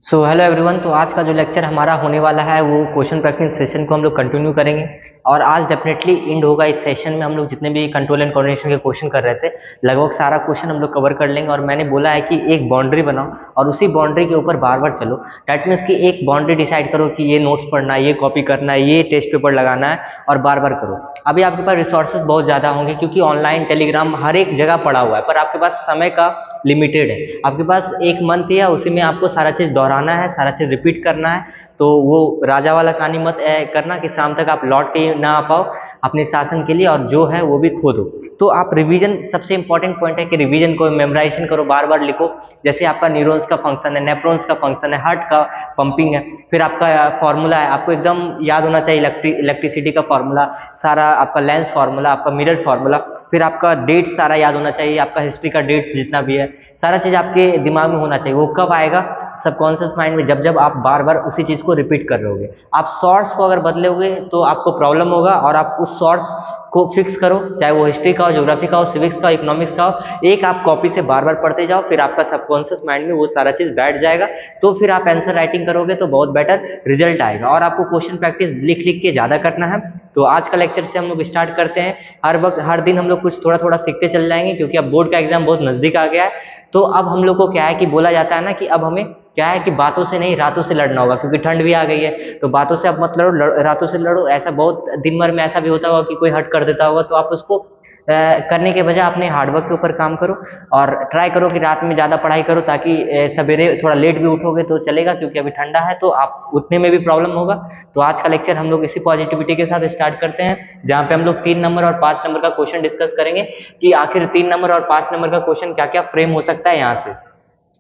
So hello everyone. तो आज का जो लेक्चर हमारा होने वाला है वो क्वेश्चन प्रैक्टिस सेशन को हम लोग कंटिन्यू करेंगे। और आज डेफिनेटली एंड होगा इस सेशन में। हम लोग जितने भी कंट्रोल एंड कोऑर्डिनेशन के क्वेश्चन कर रहे थे लगभग सारा क्वेश्चन हम लोग कवर कर लेंगे। और मैंने बोला है कि एक बाउंड्री बनाओ और उसी बाउंड्री के ऊपर बार बार चलो। डैट मीन्स कि एक बाउंड्री डिसाइड करो कि ये नोट्स पढ़ना है, ये कॉपी करना है, ये टेस्ट पेपर लगाना है और बार बार करो। अभी आपके पास रिसोर्सेज बहुत ज़्यादा होंगे क्योंकि ऑनलाइन टेलीग्राम हर एक जगह पड़ा हुआ है, पर आपके पास समय का लिमिटेड है। आपके पास एक मंथ है, उसी में आपको सारा चीज़ दोहराना है, सारा चीज़ रिपीट करना है। तो वो राजा वाला कहानी मत करना कि शाम तक आप लौट के ना आ पाओ अपने शासन के लिए और जो है वो भी खो दो। तो आप रिवीजन, सबसे इंपॉर्टेंट पॉइंट है कि रिवीजन को मेमोराइजेशन करो, बार बार लिखो। जैसे आपका न्यूरॉन्स का फंक्शन है, नेफ्रॉन्स का फंक्शन है, हार्ट का पंपिंग है, फिर आपका फॉर्मूला है, आपको एकदम याद होना चाहिए। इलेक्ट्रिसिटी का फॉर्मूला सारा, आपका लेंस फार्मूला, आपका मिरर फार्मूला, फिर आपका डेट सारा याद होना चाहिए, आपका हिस्ट्री का डेट्स जितना भी है सारा चीज़ आपके दिमाग में होना चाहिए। वो कब आएगा? सबकॉन्शियस माइंड में, जब जब आप बार बार उसी चीज़ को रिपीट कर रहोगे। आप शॉर्ट्स को अगर बदलोगे तो आपको प्रॉब्लम होगा। और आप उस शॉर्ट्स को फिक्स करो, चाहे वो हिस्ट्री का हो, ज्योग्राफी का हो, सिविक्स का हो, इकोनॉमिक्स का हो। एक आप कॉपी से बार बार पढ़ते जाओ, फिर आपका सबकॉन्शियस माइंड में वो सारा चीज़ बैठ जाएगा। तो फिर आप आंसर राइटिंग करोगे तो बहुत बेटर रिजल्ट आएगा। और आपको क्वेश्चन प्रैक्टिस लिख लिख के ज़्यादा करना है। तो आज का लेक्चर से हम लोग स्टार्ट करते हैं। हर वक्त हर दिन हम लोग कुछ थोड़ा थोड़ा सीखते चल जाएंगे क्योंकि अब बोर्ड का एग्जाम बहुत नज़दीक आ गया है। तो अब हम लोग को क्या है कि बोला जाता है ना कि अब हमें क्या है कि बातों से नहीं रातों से लड़ना होगा, क्योंकि ठंड भी आ गई है। तो बातों से अब मत लड़ो, रातों से लड़ो। ऐसा बहुत दिन भर में ऐसा भी होता होगा कि कोई हट कर देता होगा, तो आप उसको करने के बजाय अपने हार्डवर्क के ऊपर काम करो। और ट्राई करो कि रात में ज़्यादा पढ़ाई करो, ताकि सवेरे थोड़ा लेट भी उठोगे तो चलेगा, क्योंकि अभी ठंडा है तो आप उठने में भी प्रॉब्लम होगा। तो आज का लेक्चर हम लोग इसी पॉजिटिविटी के साथ स्टार्ट करते हैं, जहाँ पे हम लोग 3 नंबर और 5 नंबर का क्वेश्चन डिस्कस करेंगे कि आखिर 3 नंबर और 5 नंबर का क्वेश्चन क्या क्या फ्रेम हो सकता है यहाँ से।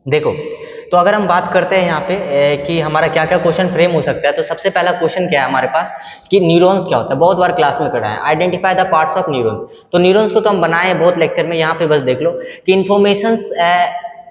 देखो, तो अगर हम बात करते हैं यहाँ पे कि हमारा क्या क्या क्वेश्चन फ्रेम हो सकता है, तो सबसे पहला क्वेश्चन क्या है हमारे पास कि न्यूरॉन्स क्या होता है। बहुत बार क्लास में करा है, identify the parts of neurons. तो न्यूरॉन्स को तो हम बनाए हैं बहुत लेक्चर में, यहाँ पे बस देख लो कि information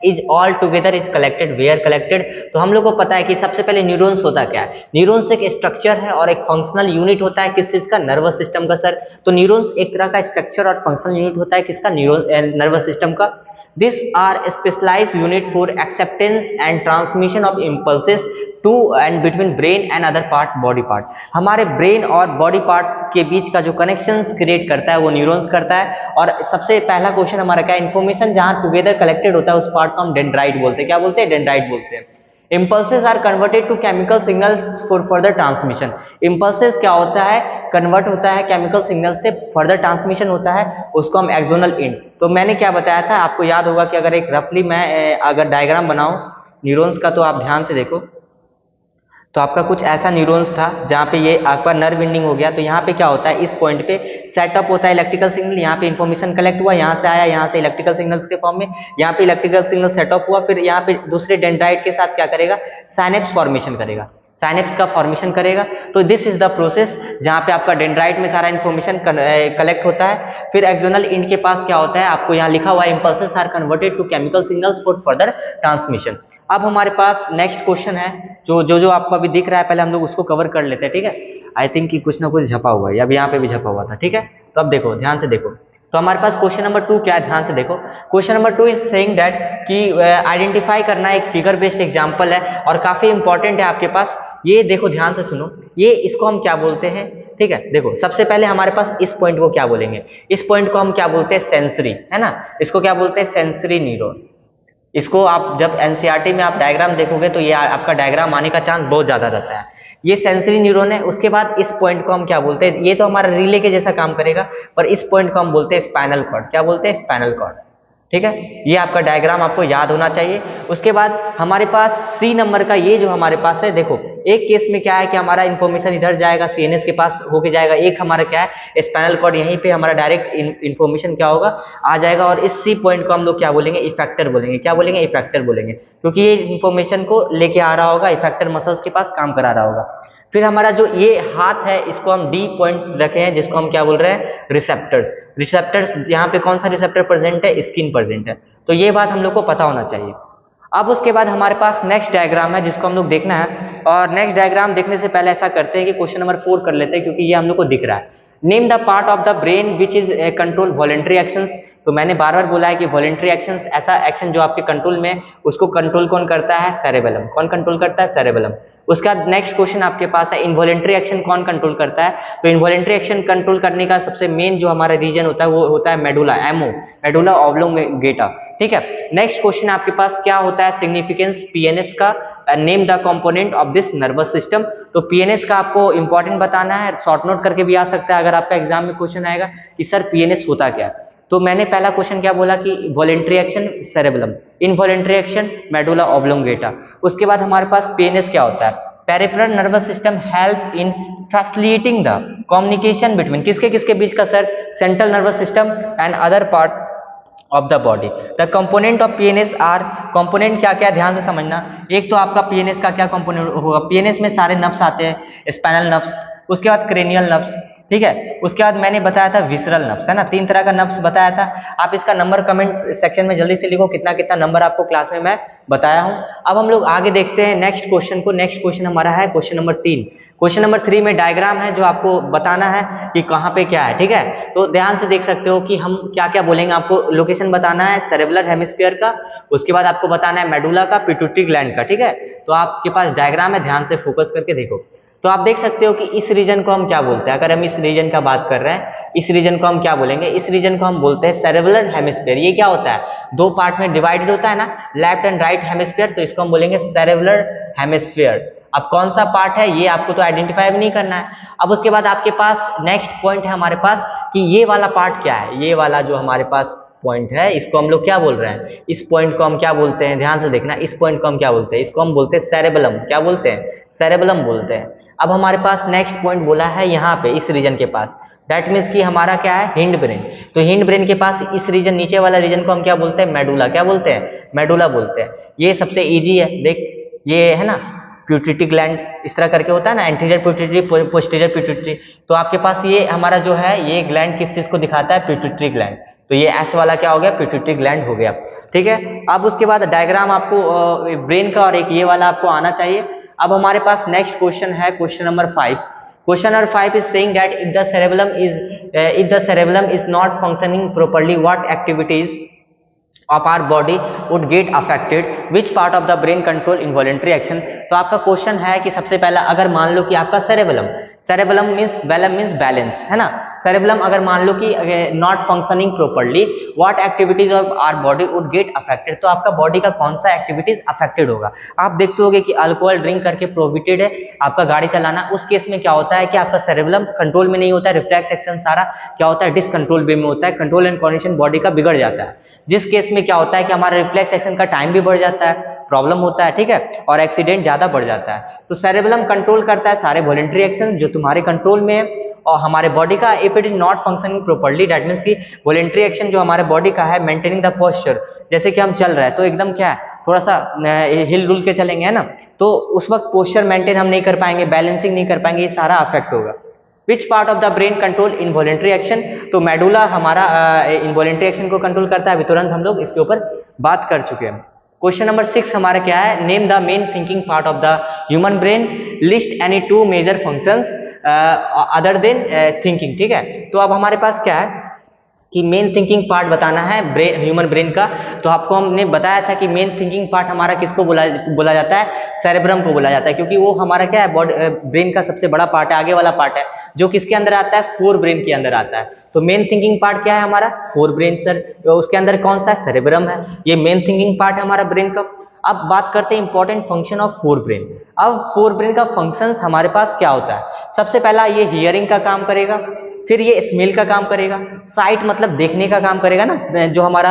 is all together is collected where collected. तो हम लोग को पता है कि सबसे पहले न्यूरॉन्स होता क्या है। न्यूरॉन्स एक स्ट्रक्चर है और एक फंक्शनल यूनिट होता है किस चीज का? नर्वस सिस्टम का सर। तो न्यूरॉन्स एक तरह का स्ट्रक्चर और फंक्शनल यूनिट होता है किसका? नर्वस सिस्टम का। These are specialized unit for acceptance and transmission of impulses to and between brain and other part body part। हमारे ब्रेन और बॉडी पार्ट के बीच का जो कनेक्शंस क्रिएट करता है वो न्यूरॉन्स करता है। और सबसे पहला क्वेश्चन हमारा क्या है? इन्फॉर्मेशन जहां टुगेदर कलेक्टेड होता है उस पार्ट को हम डेंड्राइट बोलते हैं। क्या बोलते हैं? डेंड्राइट बोलते हैं। Impulses are converted to chemical signals for further transmission. Impulses क्या होता है? कन्वर्ट होता है केमिकल सिग्नल से, फर्दर ट्रांसमिशन होता है, उसको हम एक्सोनल इंट। तो मैंने क्या बताया था आपको याद होगा कि अगर एक रफली मैं अगर डायग्राम बनाऊं न्यूरॉन्स का, तो आप ध्यान से देखो। तो आपका कुछ ऐसा न्यूरॉन्स था जहाँ पे ये आपका नर्व एंडिंग हो गया। तो यहाँ पे क्या होता है? इस पॉइंट पे सेटअप होता है इलेक्ट्रिकल सिग्नल। यहाँ पे इन्फॉर्मेशन कलेक्ट हुआ, यहाँ से आया, यहाँ से इलेक्ट्रिकल सिग्नल्स के फॉर्म में, यहाँ पे इलेक्ट्रिकल सिग्नल सेटअप हुआ, फिर यहाँ पे दूसरे डेंड्राइट के साथ क्या करेगा? साइनेप्स फॉर्मेशन करेगा, साइनेप्स का फॉर्मेशन करेगा। तो दिस इज द प्रोसेस जहाँ पे आपका डेंड्राइट में सारा इन्फॉर्मेशन कलेक्ट होता है। फिर एक्सोनल इंट के पास क्या होता है? आपको यहाँ लिखा हुआ है impulses are converted to chemical signals for further transmission. अब हमारे पास नेक्स्ट क्वेश्चन है जो आपको अभी दिख रहा है, पहले हम लोग उसको कवर कर लेते हैं, ठीक है। आई थिंक कि कुछ ना कुछ झपा हुआ है, अब यहाँ पे भी झपा हुआ था, ठीक है। तो अब देखो, ध्यान से देखो। तो हमारे पास क्वेश्चन नंबर 2 क्या है? ध्यान से देखो। Question number 2 is saying that कि आइडेंटिफाई करना एक फिगर बेस्ड एग्जांपल है और काफी इंपॉर्टेंट है आपके पास। ये देखो, ध्यान से सुनो, ये इसको हम क्या बोलते हैं? ठीक है, देखो सबसे पहले हमारे पास इस पॉइंट को क्या बोलेंगे? इस पॉइंट को हम क्या बोलते हैं? सेंसरी, है ना। इसको क्या बोलते हैं? Sensory neuron. इसको आप जब एनसीईआरटी में आप डायग्राम देखोगे तो ये आपका डायग्राम आने का चांस बहुत ज्यादा रहता है। ये सेंसरी न्यूरॉन है। उसके बाद इस पॉइंट को हम क्या बोलते हैं? ये तो हमारा रिले के जैसा काम करेगा, पर इस पॉइंट को हम बोलते हैं स्पाइनल कॉर्ड। क्या बोलते हैं? Spinal cord. ठीक है, ये आपका डायग्राम आपको याद होना चाहिए। उसके बाद हमारे पास सी नंबर का ये जो हमारे पास है, देखो एक केस में क्या है कि हमारा इन्फॉर्मेशन इधर जाएगा, सीएनएस के पास होके जाएगा। एक हमारा क्या है? स्पाइनल कॉर्ड, यहीं पे हमारा डायरेक्ट इन्फॉर्मेशन क्या होगा? आ जाएगा। और इस सी पॉइंट को हम लोग क्या बोलेंगे? इफेक्टर बोलेंगे। क्या बोलेंगे? इफेक्टर बोलेंगे, क्योंकि ये इन्फॉर्मेशन को लेके आ रहा होगा, इफेक्टर मसल्स के पास काम करा रहा होगा। फिर हमारा जो ये हाथ है, इसको हम डी पॉइंट रखे हैं, जिसको हम क्या बोल रहे हैं? रिसेप्टर्स। रिसेप्टर्स यहाँ पे कौन सा रिसेप्टर प्रेजेंट है? स्किन प्रेजेंट है। तो ये बात हम लोग को पता होना चाहिए। अब उसके बाद हमारे पास नेक्स्ट डायग्राम है जिसको हम लोग देखना है। और नेक्स्ट डायग्राम देखने से पहले ऐसा करते हैं कि क्वेश्चन नंबर 4 कर लेते हैं, क्योंकि ये हम लोग को दिख रहा है। Name the part of the brain which is control voluntary actions. तो मैंने बार बार बोला है कि वॉलेंट्री एक्शन ऐसा एक्शन जो आपके कंट्रोल में, उसको कंट्रोल कौन करता है? सेरेबेलम। कौन कंट्रोल करता है? सेरेबेलम। उसका नेक्स्ट क्वेश्चन आपके पास है, इनवॉलेंट्री एक्शन कौन कंट्रोल करता है? तो इनवॉलेंट्री एक्शन कंट्रोल करने का सबसे मेन जो हमारा रीजन होता है वो होता है मेडुला, एमओ, मेडुला ऑब्लोंगेटा। ठीक है, नेक्स्ट क्वेश्चन आपके पास क्या होता है? सिग्निफिकेंस पीएनएस का, name the component of this nervous system. तो पीएनएस का आपको इंपॉर्टेंट बताना है, शॉर्ट नोट करके भी आ सकता है अगर आपका एग्जाम में क्वेश्चन आएगा कि सर पीएनएस होता क्या है। तो मैंने पहला क्वेश्चन क्या बोला कि voluntary action cerebellum, involuntary action medulla oblongata. उसके बाद हमारे पास पीएनएस क्या होता है? Peripheral nervous system help in facilitating the communication between, किसके किसके बीच का sir? Central nervous system and other part of the body. The component of PNS are, component क्या क्या ध्यान से समझना। एक तो आपका पीएनएस का क्या कंपोनेंट होगा? पीएनएस में सारे नर्व्स आते हैं, स्पाइनल नर्व्स, उसके बाद क्रेनियल नर्व्स, ठीक है, उसके बाद मैंने बताया था विसरल नर्व्स, है ना, 3 तरह का नर्व्स बताया था। आप इसका नंबर कमेंट सेक्शन में जल्दी से लिखो कितना कितना नंबर आपको क्लास में मैं बताया हूं। अब हम लोग आगे देखते हैं नेक्स्ट क्वेश्चन को। नेक्स्ट क्वेश्चन हमारा है क्वेश्चन नंबर 3। क्वेश्चन नंबर 3 में डायग्राम है जो आपको बताना है कि कहाँ पे क्या है, ठीक है। तो ध्यान से देख सकते हो कि हम क्या क्या बोलेंगे। आपको लोकेशन बताना है सेरेबुलर हेमिस्फीयर का, उसके बाद आपको बताना है मेडुला का, पिट्यूटरी ग्लैंड का, ठीक है। तो आपके पास डायग्राम है, ध्यान से फोकस करके देखो। तो आप देख सकते हो कि इस रीजन को हम क्या बोलते हैं। अगर हम इस रीजन का बात कर रहे हैं, इस रीजन को हम क्या बोलेंगे? इस रीजन को हम बोलते हैं सेरेबुलर हेमिस्फीयर। ये क्या होता है? 2 पार्ट में डिवाइडेड होता है ना, लेफ्ट एंड राइट हेमिस्फीयर, तो इसको हम बोलेंगे सेरेबुलर हेमिस्फीयर। अब कौन सा पार्ट है ये आपको तो आइडेंटिफाई भी नहीं करना है। अब उसके बाद आपके पास नेक्स्ट पॉइंट है हमारे पास कि ये वाला पार्ट क्या है। ये वाला जो हमारे पास पॉइंट है इसको हम लोग क्या बोल रहे हैं? इस पॉइंट को हम क्या बोलते हैं? ध्यान से देखना, इस पॉइंट को हम क्या बोलते हैं? इसको हम बोलते हैं सेरेबेलम। क्या बोलते हैं? सेरेबेलम बोलते हैं। अब हमारे पास नेक्स्ट पॉइंट बोला है यहाँ पे इस रीजन के पास, दैट मीन्स कि हमारा क्या है? Hind brain. तो हिंड ब्रेन के पास इस रीजन, नीचे वाला रीजन को हम क्या बोलते हैं? मेडुला। क्या बोलते हैं? मेडुला बोलते हैं। ये सबसे इजी है, देख ये है ना पिट्यूटरी ग्लैंड, इस तरह करके होता है ना, एंटीरियर पिट्यूटरी, पोस्टीरियर पिट्यूटरी। तो आपके पास ये हमारा जो है ये ग्लैंड किस चीज को दिखाता है? Pituitary gland. तो ये एस वाला क्या हो गया? पिट्यूटरी ग्लैंड हो गया, ठीक है। अब उसके बाद डायग्राम आपको ब्रेन का और एक ये वाला आपको आना चाहिए। अब हमारे पास नेक्स्ट क्वेश्चन है question number 5। Question number 5 is saying that if the cerebellum is not functioning properly, what activities of our body would get affected, which part of the brain control involuntary action। तो आपका question है कि सबसे पहला अगर मान लो कि आपका सेरेबेलम मीन्स बैलेंस, है ना। सेरेबेलम अगर मान लो कि not functioning properly, what activities of our body would get affected. तो आपका बॉडी का कौन सा एक्टिविटीज अफेक्टेड होगा? आप देखते होगे कि अल्कोहल ड्रिंक करके प्रोहिबिटेड है आपका गाड़ी चलाना। उस केस में क्या होता है कि आपका सेरेबेलम कंट्रोल में नहीं होता है, रिफ्लेक्स एक्शन सारा क्या होता है? डिसकंट्रोल वे में होता है, कंट्रोल एंड कोऑर्डिनेशन बॉडी का बिगड़ जाता है। जिस केस में क्या होता है कि हमारा रिफ्लेक्स एक्शन का टाइम भी बढ़ जाता है, प्रॉब्लम होता है, ठीक है, और एक्सीडेंट ज्यादा बढ़ जाता है। तो सेरेबेलम कंट्रोल करता है सारे वॉलंटरी एक्शन जो तुम्हारे कंट्रोल में है और हमारे बॉडी का if it is not functioning properly, that means कि वॉलंटरी एक्शन जो हमारे बॉडी का है मेंटेनिंग द पोस्चर, जैसे कि हम चल रहे हैं तो एकदम क्या है थोड़ा सा हिल डुल के चलेंगे, है ना, तो उस वक्त पोस्चर मेंटेन हम नहीं कर पाएंगे, बैलेंसिंग नहीं कर पाएंगे, ये सारा अफेक्ट होगा। Which part of the brain control involuntary action? तो मेडुला हमारा इनवॉलंटरी एक्शन को कंट्रोल करता है। अभी तुरंत हम लोग इसके ऊपर बात कर चुके हैं। क्वेश्चन नंबर 6 हमारा क्या है? Name the main thinking part of the human brain, list any 2 major functions other than thinking, ठीक है। तो अब हमारे पास क्या है कि मेन थिंकिंग पार्ट बताना है ह्यूमन ब्रेन का। तो आपको हमने बताया था कि मेन थिंकिंग पार्ट हमारा किसको बोला जाता है? सेरेब्रम को बोला जाता है, क्योंकि वो हमारा क्या है ब्रेन का सबसे बड़ा पार्ट है, आगे वाला पार्ट है जो किसके अंदर आता है? फोर ब्रेन के अंदर आता है। तो मेन थिंकिंग पार्ट क्या है हमारा? Fore brain sir. तो उसके अंदर कौन सा? सेरेब्रम है, ये मेन थिंकिंग पार्ट है हमारा ब्रेन का। अब बात करते हैं important function of fore brain. अब फोर ब्रेन का फंक्शंस हमारे पास क्या होता है? सबसे पहला ये हियरिंग का काम करेगा, फिर ये स्मेल का काम करेगा, साइट मतलब देखने का काम करेगा ना, जो हमारा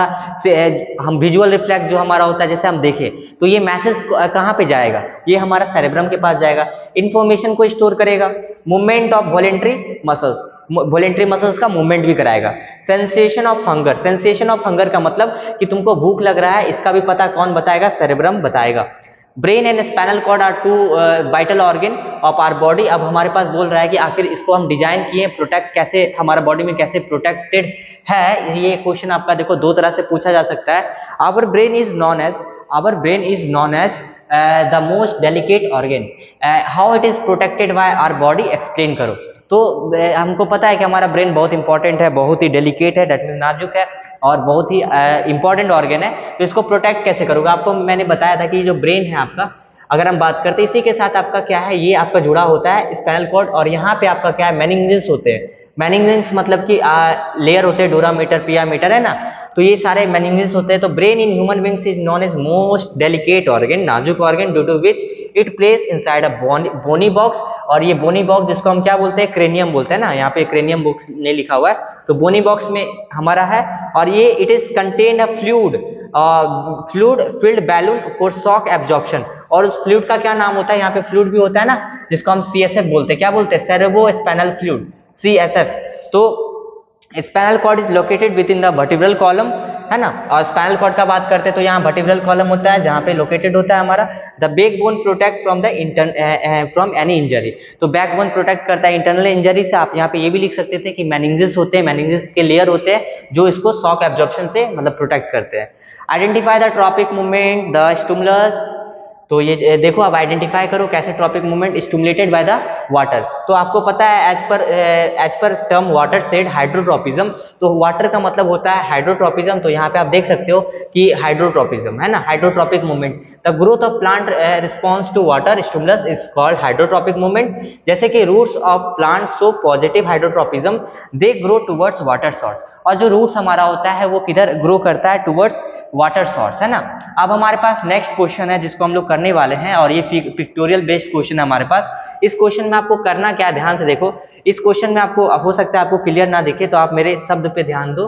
हम विजुअल रिफ्लेक्स जो हमारा होता है जैसे हम देखें तो ये मैसेज कहाँ पे जाएगा? ये हमारा सेरेब्रम के पास जाएगा, इंफॉर्मेशन को स्टोर करेगा, मूवमेंट ऑफ वॉलेंट्री मसल्स का मूवमेंट भी कराएगा। Sensation of hunger, sensation of hunger का मतलब कि तुमको भूख लग रहा है, इसका भी पता कौन बताएगा? सेरेब्रम बताएगा। Brain and spinal cord are two vital organ of our body. अब हमारे पास बोल रहा है कि आखिर इसको हम डिजाइन किए, प्रोटेक्ट कैसे, हमारा बॉडी में कैसे प्रोटेक्टेड है। ये क्वेश्चन आपका देखो दो तरह से पूछा जा सकता है। Our brain is known as the most delicate organ, how it is protected by our body, explain करो। तो हमको पता है कि हमारा ब्रेन बहुत इंपॉर्टेंट है, बहुत ही डेलिकेट है, डेट मीन नाजुक है, और बहुत ही इंपॉर्टेंट ऑर्गन है। तो इसको प्रोटेक्ट कैसे करोगे, आपको मैंने बताया था कि जो ब्रेन है आपका, अगर हम बात करते हैं इसी के साथ आपका क्या है, ये आपका जुड़ा होता है स्पाइनल कॉर्ड, और यहाँ पे आपका क्या है, मेनिंजेस होते हैं। मेनिंजेस मतलब कि लेयर होते हैं, डोरामीटर, पियामीटर, है ना। तो ये सारे मेनिंजेस होते हैं। तो brain in human beings is known as most delicate organ, नाजुक organ, due to which it place inside a bony box. और ये बोनी बॉक्स जिसको हम क्या बोलते हैं, क्रेनियम बोलते हैं ना, यहाँ पे क्रेनियम बॉक्स ने लिखा हुआ है, तो बोनी बॉक्स में हमारा है। और ये it is contain a fluid filled balloon for shock absorption. और उस फ्लूइड का क्या नाम होता है, यहाँ पे फ्लूइड भी होता है ना, जिसको हम CSF बोलते हैं, क्या बोलते हैं, सेरेब्रो स्पाइनल फ्लूइड, CSF। तो spinal cord is located within the vertebral column, है ना। और स्पाइनल कॉर्ड का बात करते हैं तो यहाँ वर्टिब्रल कॉलम होता है, जहाँ पे लोकेटेड होता है हमारा। The backbone protect from any injury. तो बैकबोन प्रोटेक्ट करता है इंटरनल इंजरी से। आप यहाँ पे ये भी लिख सकते थे कि मेनिंजेस होते हैं, मेनिंजेस के लेयर होते हैं जो इसको शॉक एब्जॉर्प्शन से मतलब प्रोटेक्ट करते हैं। Identify the tropic movement, the stimulus. तो ये देखो, अब आइडेंटिफाई करो कैसे tropic movement stimulated by the water. तो आपको पता है as per term water said hydrotropism. तो वाटर का मतलब होता है हाइड्रोट्रोपिज्म। तो यहाँ पे आप देख सकते हो कि हाइड्रोट्रोपिज्म, है ना, hydrotropic movement. The growth of plant response to water stimulus is called hydrotropic movement. जैसे कि roots of plant show positive hydrotropism, they grow towards water source. और जो रूट्स हमारा होता है वो किधर ग्रो करता है, टुवर्ड्स वाटर सोर्स, है ना। अब हमारे पास नेक्स्ट क्वेश्चन है जिसको हम लोग करने वाले हैं, और ये पिक्टोरियल बेस्ड क्वेश्चन है हमारे पास। इस क्वेश्चन में आपको करना क्या है, ध्यान से देखो। इस क्वेश्चन में आपको हो सकता है आपको क्लियर ना दिखे, तो आप मेरे शब्द पे ध्यान दो,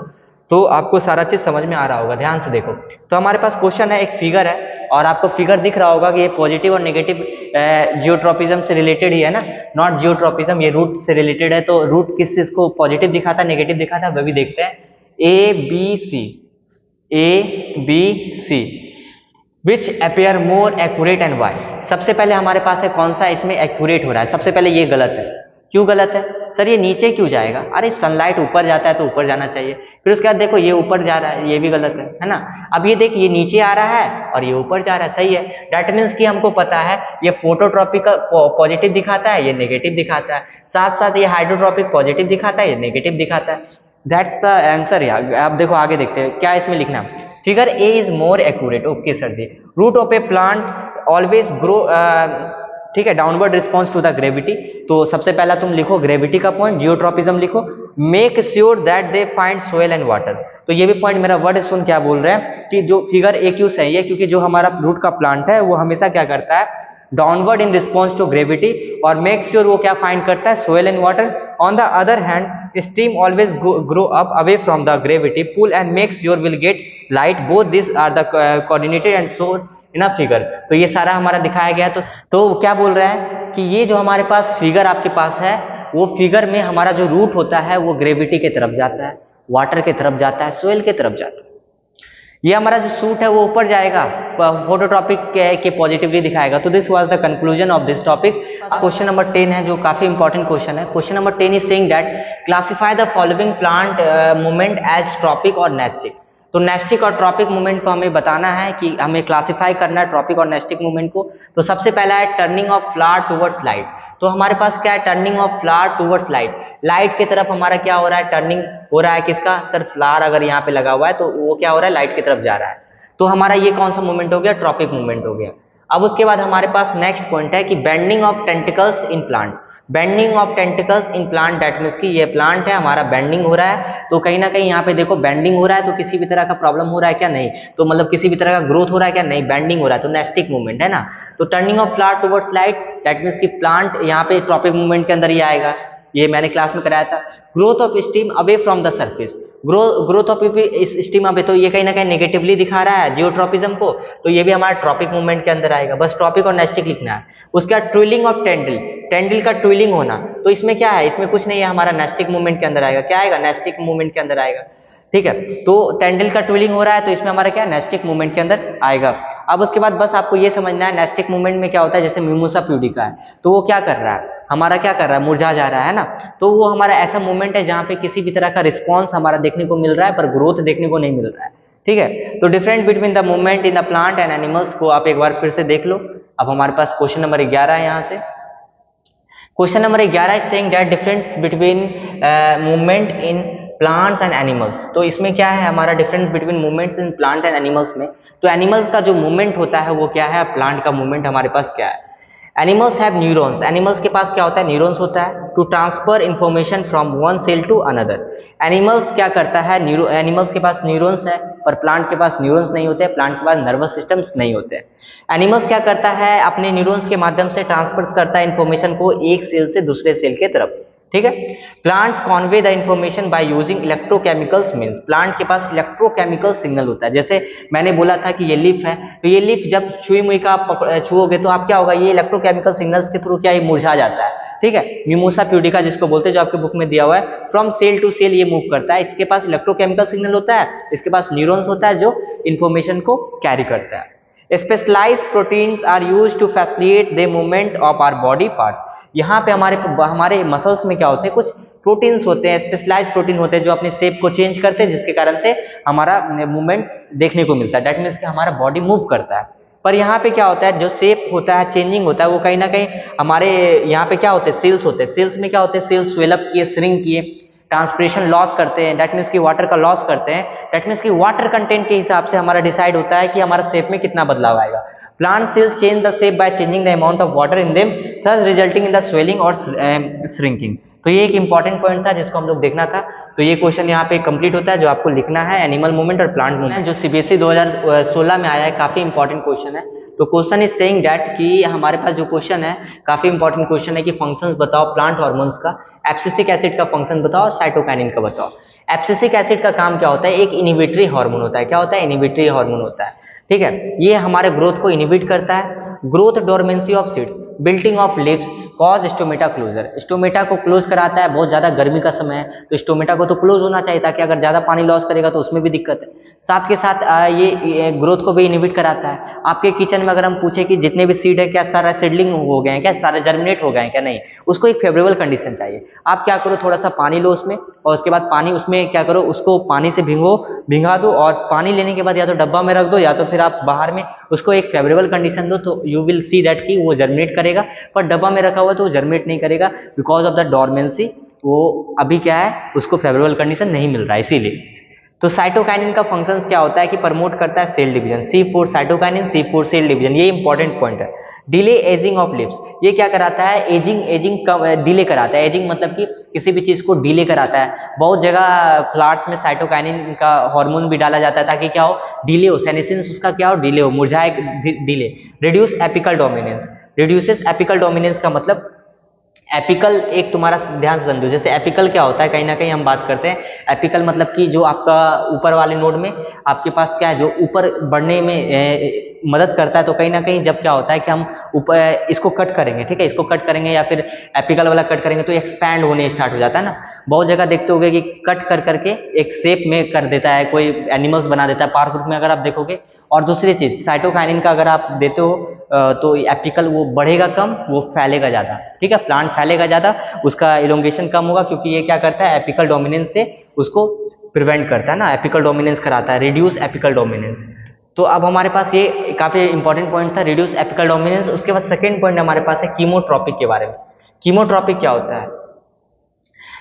तो आपको सारा चीज समझ में आ रहा होगा। ध्यान से देखो, तो हमारे पास क्वेश्चन है, एक फिगर है, और आपको फिगर दिख रहा होगा कि ये पॉजिटिव और नेगेटिव जियोट्रोपिज्म से रिलेटेड ही है ना, नॉट जियोट्रोपिज्म, ये रूट से रिलेटेड है। तो रूट किस चीज को पॉजिटिव दिखाता है, नेगेटिव दिखाता है, वह भी देखते हैं। A B C which appear more accurate and why. सबसे पहले हमारे पास है कौन सा इसमें एक्यूरेट हो रहा है, सबसे पहले ये गलत है। क्यों गलत है सर, ये नीचे क्यों जाएगा, अरे सनलाइट ऊपर जाता है तो ऊपर जाना चाहिए। फिर उसके बाद देखो ये ऊपर जा रहा है, ये भी गलत है ना। अब ये देख, ये नीचे आ रहा है और ये ऊपर जा रहा है, सही है। दैट मीन्स कि हमको पता है ये फोटोट्रॉपिक का पॉजिटिव दिखाता है, ये नेगेटिव दिखाता है, साथ साथ ये हाइड्रोट्रॉपिक पॉजिटिव दिखाता है, ये नेगेटिव दिखाता है। दैट्स द आंसर यार। आप देखो आगे देखते हैं क्या इसमें लिखना। Figure A is more accurate, okay sir ji. Root of a plant always grow, ठीक है, downward response to the gravity. तो सबसे पहला तुम लिखो ग्रेविटी का पॉइंट, जियोट्रोपिज्म लिखो। Make sure that they find soil and water. तो ये भी पॉइंट मेरा वर्ड सुन क्या बोल रहे हैं कि जो फिगर ए क्यों सही है, क्योंकि जो हमारा रूट का प्लांट है वो हमेशा क्या करता है, downward in response to gravity, और मेक श्योर वो क्या फाइंड करता है, soil and water. On the other hand steam always grow up away from the gravity pull and makes your will get light, both these are the coordinated and shown in a figure। तो ये सारा हमारा दिखाया गया। तो क्या बोल रहा है कि ये जो हमारे पास फिगर आपके पास है, वो फिगर में हमारा जो रूट होता है वो ग्रेविटी की तरफ जाता है, वाटर की तरफ जाता है, सोयल की तरफ जाता है। ये हमारा जो सूट है वो ऊपर जाएगा, फोटोट्रॉपिक के पॉजिटिवली दिखाएगा। तो this was the conclusion of this topic. Question number 10 है जो काफी इंपॉर्टेंट क्वेश्चन है। Question number 10 is saying that classify the following plant movement as tropic और नेस्टिक। तो नेस्टिक और ट्रॉपिक मूवमेंट को हमें बताना है कि हमें क्लासिफाई करना है ट्रॉपिक और नेस्टिक मूवमेंट को। तो सबसे पहला है turning of flower towards light. तो हमारे पास क्या है, turning of flower towards light, light की तरफ हमारा क्या हो रहा है, टर्निंग हो रहा है। किसका सर, फ्लावर अगर यहाँ पे लगा हुआ है तो वो क्या हो रहा है, लाइट की तरफ जा रहा है। तो हमारा ये कौन सा मूवमेंट हो गया, ट्रॉपिक मूवमेंट हो गया। अब उसके बाद हमारे पास नेक्स्ट पॉइंट है कि bending of tentacles in plant. Bending of tentacles in plant, that means कि ये प्लांट है हमारा, बेंडिंग हो रहा है। तो कहीं ना कहीं यहाँ पे देखो बेंडिंग हो रहा है, तो किसी भी तरह का प्रॉब्लम हो रहा है क्या, नहीं। तो मतलब किसी भी तरह का ग्रोथ हो रहा है क्या, नहीं, बेंडिंग हो रहा है, तो नेस्टिक मूवमेंट है ना। तो turning of flower towards light, that means कि प्लांट यहाँ पे ट्रॉपिक मूवमेंट के अंदर ही आएगा, ये मैंने क्लास में कराया था। Growth of steam away from the surface, growth of steam away, तो ये कहीं ना कहीं नेगेटिवली दिखा रहा है जियोट्रोपिज्म को, तो ये भी हमारा ट्रॉपिक मूवमेंट के अंदर आएगा। बस ट्रॉपिक और नेस्टिक लिखना है। उसके बाद ट्विलिंग ऑफ टेंडिल, टेंडिल का ट्विलिंग होना, तो इसमें क्या है, इसमें कुछ नहीं है, हमारा नेस्टिक मूवमेंट के अंदर आएगा। क्या आएगा, नेस्टिक मूवमेंट के अंदर आएगा, ठीक है। तो टेंडिल का ट्विलिंग हो रहा है तो इसमें हमारा क्या, नेस्टिक मूवमेंट के अंदर आएगा। अब उसके बाद बस आपको ये समझना है नेस्टिक मूवमेंट में क्या होता है, जैसे मिमोसा प्यूडिका है, तो वो क्या कर रहा है, हमारा क्या कर रहा है, मुरझा जा रहा है ना। तो वो हमारा ऐसा मूवमेंट है जहाँ पे किसी भी तरह का रिस्पॉन्स हमारा देखने को मिल रहा है पर ग्रोथ देखने को नहीं मिल रहा है, ठीक है। तो different between the movement in the plant and animals को आप एक बार फिर से देख लो। अब हमारे पास क्वेश्चन नंबर 11 है। यहाँ से question number 11 is saying that difference between movement in plants and animals. तो इसमें क्या है हमारा difference between movements in plants and animals में, तो एनिमल्स का जो मूवमेंट होता है वो क्या है, प्लांट का मूवमेंट हमारे पास क्या है। एनिमल्स हैव न्यूरॉन्स, एनिमल्स के पास क्या होता है, न्यूरॉन्स होता है to transfer information from one cell to another. Animals क्या करता है, एनिमल्स के पास न्यूरॉन्स है, पर प्लांट के पास न्यूरॉन्स नहीं होते, प्लांट के पास नर्वस सिस्टम्स नहीं होते। एनिमल्स क्या करता है, अपने न्यूरॉन्स के माध्यम से ट्रांसफर करता है इंफॉर्मेशन को एक सेल से दूसरे सेल के तरफ, ठीक है। Plants convey the information by using electrochemicals means, plant के पास इलेक्ट्रोकेमिकल सिग्नल होता है। जैसे मैंने बोला था कि ये लीफ है, तो ये लीफ जब छुई मुई का छुओगे तो आप क्या होगा, ये इलेक्ट्रोकेमिकल सिग्नल्स के थ्रू क्या ये मुरझा जाता है, ठीक है। मिमोसा प्यूडिका जिसको बोलते हैं, जो आपके बुक में दिया हुआ है, फ्रॉम सेल टू सेल ये मूव करता है। इसके पास इलेक्ट्रोकेमिकल सिग्नल होता है, इसके पास न्यूरॉन्स होता है जो इन्फॉर्मेशन को कैरी करता है। Specialised proteins are used to facilitate the movement of our body parts. यहाँ पे हमारे मसल्स में क्या होते हैं, कुछ प्रोटीन्स होते हैं, स्पेशलाइज्ड प्रोटीन होते हैं जो अपनी शेप को चेंज करते हैं, जिसके कारण से हमारा मूवमेंट देखने को मिलता है। दैट मीन्स कि हमारा बॉडी मूव करता है। पर यहाँ पे क्या होता है, जो शेप होता है, चेंजिंग होता है, वो कहीं ना कहीं हमारे यहाँ पे क्या होते हैं, सेल्स होते हैं। सेल्स में क्या होते हैं, सेल्स स्वेलअप किए, श्रिंक किए, ट्रांसपिरेशन लॉस करते हैं, दैट मीन्स कि वाटर का लॉस करते हैं। दैट मीन्स कि वाटर कंटेंट के हिसाब से हमारा डिसाइड होता है कि हमारा शेप में कितना बदलाव आएगा। Plant cells change the shape by changing the amount of water in them, thus resulting in the swelling और श्रिंकिंग। तो ये एक इंपॉर्टेंट पॉइंट था जिसको हम लोग देखना था। तो ये क्वेश्चन यहाँ पे कंप्लीट होता है, जो आपको लिखना है एनिमल मूवमेंट और प्लांट मूवमेंट, जो सीबीएसई 2016 में आया है, काफी इंपॉर्टेंट क्वेश्चन है। तो क्वेश्चन इज सेइंग दैट कि हमारे पास जो क्वेश्चन है काफी इंपॉर्टेंट क्वेश्चन है कि फंक्शंस बताओ प्लांट हार्मोन्स का, एब्सिसिक एसिड का फंक्शन बताओ, साइटोकाइनिन का बताओ। एब्सिसिक एसिड का काम क्या होता है, एक इनिबिटरी हार्मोन होता है। क्या होता है, इनिबिटरी हार्मोन होता है, ठीक है। ये हमारे ग्रोथ को इनिबिट करता है। Growth dormancy of seeds, building of leaves, cause stomata closure, stomata को क्लोज कराता है। बहुत ज्यादा गर्मी का समय है तो स्टोमेटा को तो क्लोज होना चाहिए, ताकि अगर ज्यादा पानी लॉस करेगा तो उसमें भी दिक्कत है। साथ के साथ ये ग्रोथ को भी इनिबिट कराता है। आपके किचन में अगर हम पूछे कि जितने भी सीड है क्या सारा सीडलिंग हो गए हैं, क्या सारे जर्मिनेट हो गए हैं क्या, नहीं, उसको एक फेवरेबल कंडीशन चाहिए। आप क्या करो, थोड़ा सा पानी लो उसमें, और उसके बाद पानी उसमें क्या करो, उसको पानी से भिंगा दो, और पानी लेने के बाद या तो डब्बा में रख दो या तो फिर आप बाहर में उसको एक फेवरेबल कंडीशन दो, तो यू विल सी दैट कि वो जर्मिनेट करेगा। पर डब्बा में रखा हुआ तो वो जर्मिनेट नहीं करेगा, बिकॉज ऑफ द डोरमेंसी, वो अभी क्या है, उसको फेवरेबल कंडीशन नहीं मिल रहा है, इसीलिए। तो साइटोकाइनिन का फंक्शंस क्या होता है कि प्रमोट करता है cell division, C4 cytokinin, C4 cell division, ये इंपॉर्टेंट पॉइंट है। डिले एजिंग ऑफ लिप्स, ये क्या कराता है, एजिंग का डिले कराता है। एजिंग मतलब कि किसी भी चीज को डिले कराता है। बहुत जगह फ्लावर्स में साइटोकाइनिन का हार्मोन भी डाला जाता है, ताकि क्या हो, डिले हो, सेनेसेंस उसका क्या हो, डिले हो, मुरझाए, delay. Reduce apical dominance, reduces apical dominance का मतलब, एपिकल एक तुम्हारा ध्यान से समझो, जैसे एपिकल क्या होता है, कहीं ना कहीं हम बात करते हैं एपिकल मतलब कि जो आपका ऊपर वाले नोड में आपके पास क्या है, जो ऊपर बढ़ने में मदद करता है। तो कहीं ना कहीं जब क्या होता है कि हम ऊपर इसको कट करेंगे, ठीक है, इसको कट करेंगे या फिर एपिकल वाला कट करेंगे तो एक्सपैंड होने स्टार्ट हो जाता है ना। बहुत जगह देखते होगे कि कट कर करके एक शेप में कर देता है, कोई एनिमल्स बना देता है, पार्क में अगर आप देखोगे। और दूसरी चीज साइटोकाइनिन का अगर आप देते हो तो एपिकल वो बढ़ेगा कम, वो फैलेगा ज्यादा, ठीक है। प्लांट फैलेगा ज्यादा, उसका इलोंगेशन कम होगा, क्योंकि ये क्या करता है, एपिकल डोमिनेंस से उसको प्रिवेंट करता है ना, एपिकल डोमिनेंस कराता है, रिड्यूस एपिकल डोमिनेंस। तो अब हमारे पास ये काफी इंपॉर्टेंट पॉइंट था, रिड्यूस एपिकल डोमिनेंस। उसके बाद सेकंड पॉइंट हमारे पास है कीमोट्रॉपिक के बारे में। कीमोट्रॉपिक क्या होता है,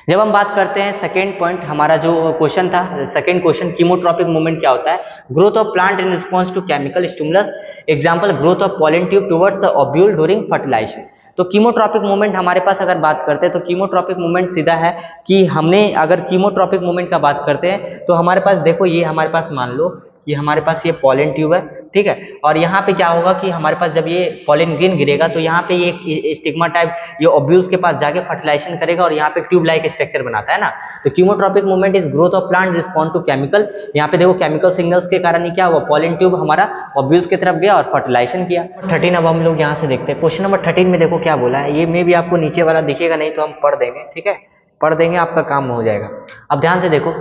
जब हम बात करते हैं सेकेंड पॉइंट, हमारा जो क्वेश्चन था, सेकेंड क्वेश्चन, कीमोट्रॉपिक मूवमेंट क्या होता है, growth of plant in response to chemical stimulus, example growth of pollen tube towards the ovule during fertilisation. तो कीमोट्रॉपिक मूवमेंट हमारे पास अगर बात करते हैं तो कीमोट्रॉपिक मूवमेंट सीधा है कि हमने अगर कीमोट्रॉपिक मूवमेंट का बात करते हैं तो हमारे पास देखो, ये हमारे पास मान लो कि हमारे पास ये पॉलन ट्यूब है, ठीक है। और यहाँ पे क्या होगा कि हमारे पास जब ये पॉलन ग्रेन गिरेगा तो यहाँ पे ये स्टिग्मा टाइप ये ओव्यूल्स के पास जाके फर्टिलाइजेशन करेगा और यहाँ पे ट्यूब लाइक स्ट्रक्चर बनाता है ना। तो chemotropic movement is growth of plant respond to chemical. यहाँ पे देखो केमिकल सिग्नल्स के कारण ही क्या हुआ, पॉलन ट्यूब हमारा ओव्यूल्स की तरफ गया और फर्टिलाइजेशन किया। 13 अब हम लोग यहाँ से देखते हैं, क्वेश्चन नंबर 13 में देखो क्या बोला है, ये में भी आपको नीचे वाला दिखेगा नहीं तो हम पढ़ देंगे, ठीक है, पढ़ देंगे, आपका काम हो जाएगा। अब ध्यान से देखो,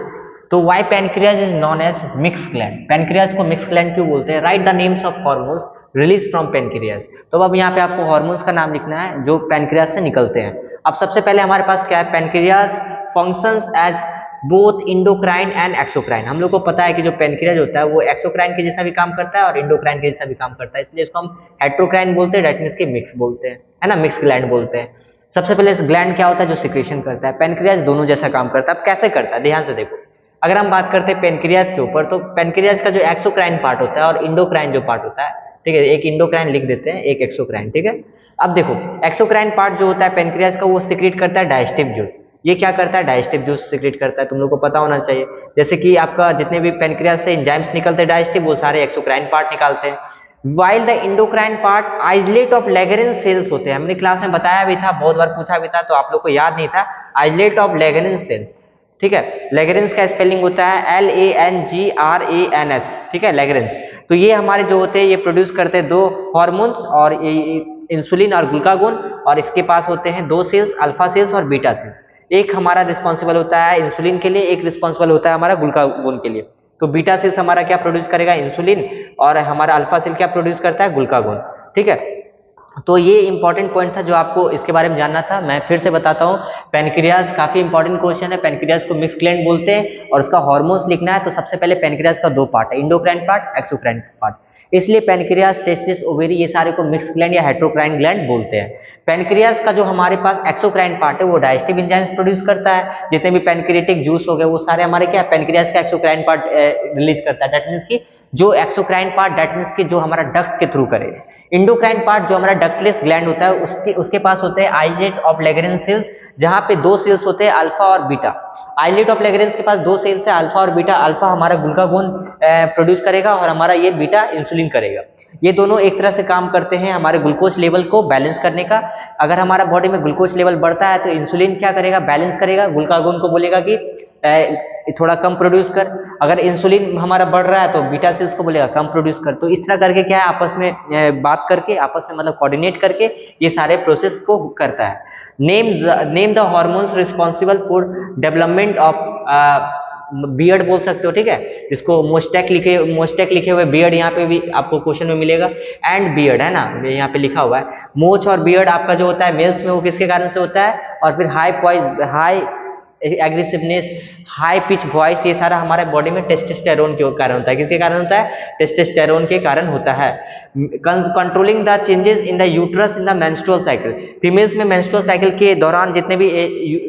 तो why pancreas is known as mix gland, pancreas को मिक्स ग्लैंड क्यों बोलते हैं, write the names of hormones release from pancreas. तो अब यहाँ पे आपको हार्मोन्स का नाम लिखना है जो पैनक्रियाज से निकलते हैं। अब सबसे पहले हमारे पास क्या है, pancreas functions as both endocrine and exocrine. हम लोग को पता है कि जो पैनक्रियाज होता है वो एक्सोक्राइन के जैसा भी काम करता है और इंडोक्राइन के जैसा भी काम करता है, इसलिए इसको हम हेट्रोक्राइन बोलते हैं, डेट मींस कि मिक्स बोलते हैं, है ना, मिक्स ग्लैंड बोलते हैं। सबसे पहले ग्लैंड क्या होता है जो सिक्रेशन करता है, पैनक्रियाज दोनों जैसा काम करता है। अब कैसे करता है ध्यान से देखो, अगर हम बात करते हैं पैनक्रियाज के ऊपर, तो पैनक्रियाज का जो एक्सोक्राइन पार्ट होता है और इंडोक्राइन जो पार्ट होता है, ठीक है, एक इंडोक्राइन लिख देते हैं, एक एक्सोक्राइन, ठीक है। अब देखो एक्सोक्राइन पार्ट जो होता है पैनक्रियाज का, वो सिक्रेट करता है डाइजेस्टिव जूस। ये क्या करता है, डाइजेस्टिव जूस सिक्रेट करता है, तुम लोग को पता होना चाहिए। जैसे कि आपका जितने भी पैनक्रियाज से एंजाइम्स निकलते हैं डाइजेस्टिव, वो सारे एक्सोक्राइन पार्ट निकालते हैं। While the endocrine part islets of Langerhans cells होते हैं, हमने क्लास में बताया भी था, बहुत बार पूछा भी था, तो आप लोग को याद नहीं था, आइसोलेट ऑफ लैग्रेंज सेल्स, ठीक है। लैग्रेंज का स्पेलिंग होता है LANGRANS, ठीक है, लैग्रेंज। तो ये हमारे जो होते हैं ये प्रोड्यूस करते हैं दो हार्मोन्स, और इंसुलिन और ग्लूकागोन, और इसके पास होते हैं दो सेल्स, अल्फा सेल्स और बीटा सेल्स। एक हमारा रिस्पॉन्सिबल होता है इंसुलिन के लिए, एक रिस्पॉन्सिबल होता है हमारा ग्लूकागोन के लिए। तो बीटा सेल्स हमारा क्या प्रोड्यूस करेगा, इंसुलिन, और हमारा अल्फा सेल क्या प्रोड्यूस करता है, ग्लूकागोन, ठीक है। तो ये इंपॉर्टेंट पॉइंट था जो आपको इसके बारे में जानना था। मैं फिर से बताता हूँ, पैनक्रियाज काफी इंपॉर्टेंट क्वेश्चन है। पैनक्रियाज को मिक्स ग्लैंड बोलते हैं, और उसका हार्मोन्स लिखना है तो सबसे पहले पैनक्रियाज का दो पार्ट है, इंडोक्राइन पार्ट, एक्सोक्राइन पार्ट। इसलिए पैनक्रियाज, टेस्टिस, ओवेरी, ये सारे को मिक्स ग्लैंड या हेट्रोक्राइन ग्लैंड बोलते हैं। पैनक्रियाज का जो हमारे पास एक्सोक्राइन पार्ट है वो डाइजेस्टिव एंजाइम्स प्रोड्यूस करता है। जितने भी पैनक्रियाटिक जूस हो गए वो सारे हमारे क्या, पैनक्रियाज का एक्सोक्राइन पार्ट रिलीज करता है। दैट मीन्स की जो एक्सोक्राइन पार्ट, दैट मीन्स की जो हमारा डक्ट के थ्रू करे। इंडोक्राइन पार्ट जो हमारा डक्टलेस ग्लैंड होता है, उसके पास होते हैं आइलेट ऑफ लैग्रेंज सेल्स, जहां पे दो सेल्स होते हैं, अल्फा और बीटा। आइलेट ऑफ लैग्रेंज के पास दो सेल्स है, अल्फा और बीटा। अल्फा हमारा ग्लूकागोन प्रोड्यूस करेगा, और हमारा ये बीटा इंसुलिन करेगा। ये दोनों एक तरह से काम करते हैं हमारे ग्लूकोज लेवल को बैलेंस करने का। अगर हमारा बॉडी में ग्लूकोज लेवल बढ़ता है तो इंसुलिन क्या करेगा, बैलेंस करेगा, ग्लूकागोन को बोलेगा कि थोड़ा कम प्रोड्यूस कर। अगर इंसुलिन हमारा बढ़ रहा है तो बीटा सेल्स को बोलेगा कम प्रोड्यूस कर। तो इस तरह करके क्या है, आपस में बात करके, आपस में मतलब कोऑर्डिनेट करके ये सारे प्रोसेस को करता है। Name the hormones responsible for development of beard बोल सकते हो, ठीक है, जिसको मोस्टेक लिखे हुए बियर्ड, यहाँ पे भी आपको क्वेश्चन में मिलेगा, एंड बियर्ड है ना, यहाँ पे लिखा हुआ है। मोच और बियर्ड आपका जो होता है मेल्स में, वो किसके कारण से होता है, और फिर high aggressiveness, high pitch voice, ये सारा हमारे बॉडी में टेस्टोस्टेरोन के कारण होता है। किसके कारण होता है, टेस्टोस्टेरोन के कारण होता है। Controlling the changes in the uterus in the menstrual cycle, females में मेंस्ट्रुअल साइकिल के दौरान जितने भी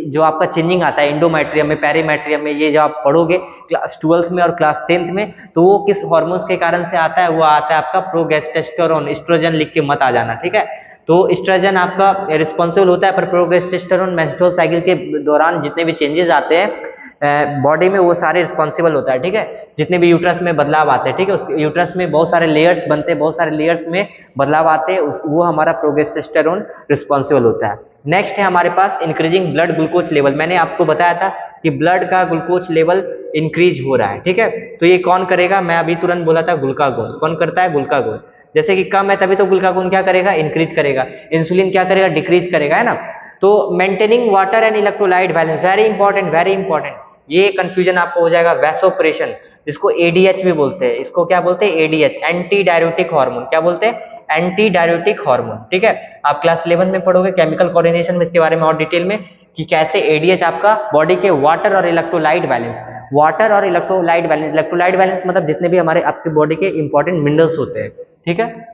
जो आपका चेंजिंग आता है इंडोमेट्रियम में, पेरीमेट्रियम में, ये जो आप पढ़ोगे क्लास 12th में और क्लास 10th में, तो वो किस हार्मोन्स के कारण से आता है, वो आता है आपका प्रोगेस्टेरोन। एस्ट्रोजन लिख के मत आ जाना, ठीक है। तो एस्ट्रोजन आपका रिस्पॉन्सिबल होता है, पर प्रोगेस्टेरोन मेंस्ट्रुअल साइकिल के दौरान जितने भी चेंजेस आते हैं बॉडी में, वो सारे रिस्पॉन्सिबल होता है, ठीक है। जितने भी यूट्रस में बदलाव आते हैं, ठीक है, उस यूट्रस में बहुत सारे लेयर्स बनते हैं, बहुत सारे लेयर्स में बदलाव आते हैं, वो हमारा प्रोगेस्टेरोन रिस्पॉन्सिबल होता है। नेक्स्ट है हमारे पास इंक्रीजिंग ब्लड ग्लूकोज लेवल। मैंने आपको बताया था कि ब्लड का ग्लूकोज लेवल इंक्रीज हो रहा है, ठीक है। तो ये कौन करेगा, मैं अभी तुरंत बोला था, ग्लूकागोन। कौन करता है, ग्लूकागोन। जैसे कि कम है तभी तो ग्लूकागोन क्या करेगा, इंक्रीज करेगा। इंसुलिन क्या करेगा, डिक्रीज करेगा, है ना। तो maintaining water and electrolyte balance, very important, very important. ये कंफ्यूजन आपको हो जाएगा, वैसोप्रेशन, जिसको एडीएच भी बोलते हैं। इसको क्या बोलते हैं, एडीएच, एंटी डायरेटिक हार्मोन। क्या बोलते हैं, एंटी डायरेटिक हार्मोन, ठीक है। आप क्लास 11 में पढ़ोगे केमिकल कोऑर्डिनेशन में इसके बारे में और डिटेल में, कि कैसे एडीएच आपका बॉडी के वाटर और इलेक्ट्रोलाइट बैलेंस, वाटर और इलेक्ट्रोलाइट बैलेंस, इलेक्ट्रोलाइट बैलेंस मतलब जितने भी हमारे आपके बॉडी के इंपॉर्टेंट मिनरल्स होते हैं, ठीक है।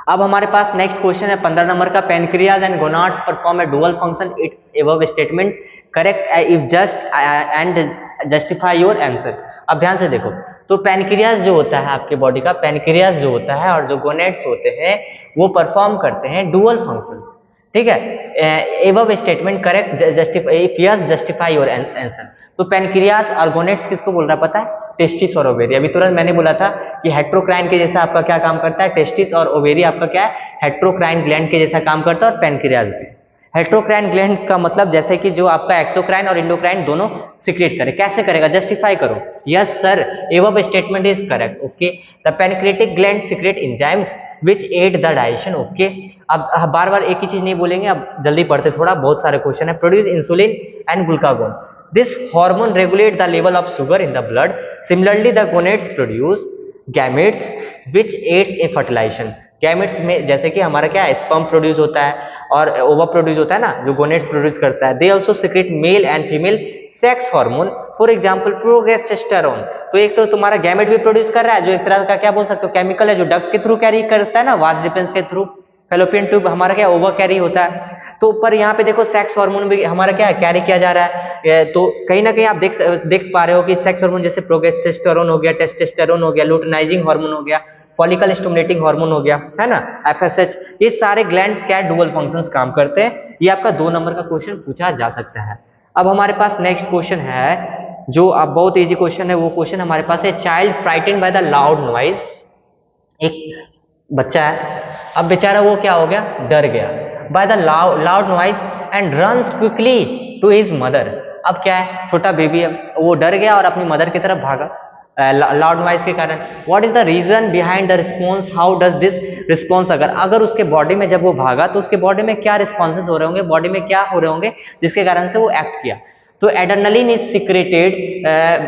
अब हमारे पास नेक्स्ट क्वेश्चन है 15 नंबर का, pancreas and gonads perform A dual function, it above statement correct if just and justify your answer. अब ध्यान से देखो, तो पैनक्रियाज जो होता है आपके बॉडी का, पैनक्रियाज जो होता है और जो गोनेड्स होते हैं वो परफॉर्म करते हैं डुअल फंक्शंस, ठीक है। Above statement correct justify if yes justify your answer. तो पैनक्रियाज और गोनेड्स किसको बोल रहा है पता है, टेस्टिस और ओवेरी। अभी तुरंत मैंने बोला था कि हेट्रोक्राइन के जैसा आपका क्या काम करता है, टेस्टिस, और ओवेरी आपका क्या है, हेट्रोक्राइन ग्लैंड के जैसा काम करता है, और पैनक्रियाज भी। हेट्रोक्राइन ग्लैंड्स का मतलब जैसे कि जो आपका एक्सोक्राइन और इंडोक्राइन दोनों सिक्रेट करे। कैसे करेगा, जस्टिफाई करो। Yes sir, above statement is correct, okay. The pancreatic gland secrete enzymes which aid the digestion, okay. अब बार बार एक ही चीज नहीं बोलेंगे, अब जल्दी पढ़ते, थोड़ा बहुत सारे क्वेश्चन है। Produce insulin and glucagon, this hormone regulate the level of sugar in the blood. Similarly the gonads produce gametes which aids in fertilization. Gametes में जैसे कि हमारा क्या है, स्पर्म प्रोड्यूस होता है और ओवा प्रोड्यूस होता है ना, जो गोनेड्स प्रोड्यूस करता है। They also secrete male and female sex hormone, for example progesterone. तो एक तो तुम्हारा गैमेट भी प्रोड्यूस कर रहा है, जो एक तरह का क्या बोल सकते हो, केमिकल है, जो डक्ट के थ्रू कैरी करता है ना, वाज डिफरेंस के थ्रू। फैलोपियन ट्यूब हमारा क्या ओवा कैरी होता है। तो पर यहाँ पे देखो सेक्स हार्मोन भी हमारा क्या है, कैरी किया जा रहा है। तो कहीं ना कहीं आप देख पा रहे हो कि सेक्स हार्मोन जैसे प्रोजेस्टेरोन हो गया, टेस्टोस्टेरोन हो गया, लुटेनाइजिंग हार्मोन हो गया, फॉलिकल स्टिमुलेटिंग हार्मोन हो गया, है ना, एफएसएच, ये सारे ग्लैंड्स क्या है, डुअल फंक्शंस काम करते हैं। ये आपका 2 नंबर का क्वेश्चन पूछा जा सकता है। अब हमारे पास नेक्स्ट क्वेश्चन है जो अब बहुत इजी क्वेश्चन है। वो क्वेश्चन हमारे पास है, child frightened bye the loud noise. एक बच्चा है, अब बेचारा वो क्या हो गया, डर गया by the loud noise and runs quickly to his mother. अब क्या है, छोटा बेबी है, वो डर गया और अपनी मदर की तरफ भागा लाउड नॉइज के कारण। What is the reason behind the response, how does this response, अगर उसके बॉडी में जब वो भागा तो उसके बॉडी में क्या रिस्पॉन्सेस हो रहे होंगे, बॉडी में क्या हो रहे होंगे जिसके कारण से वो एक्ट किया। तो adrenaline is secreted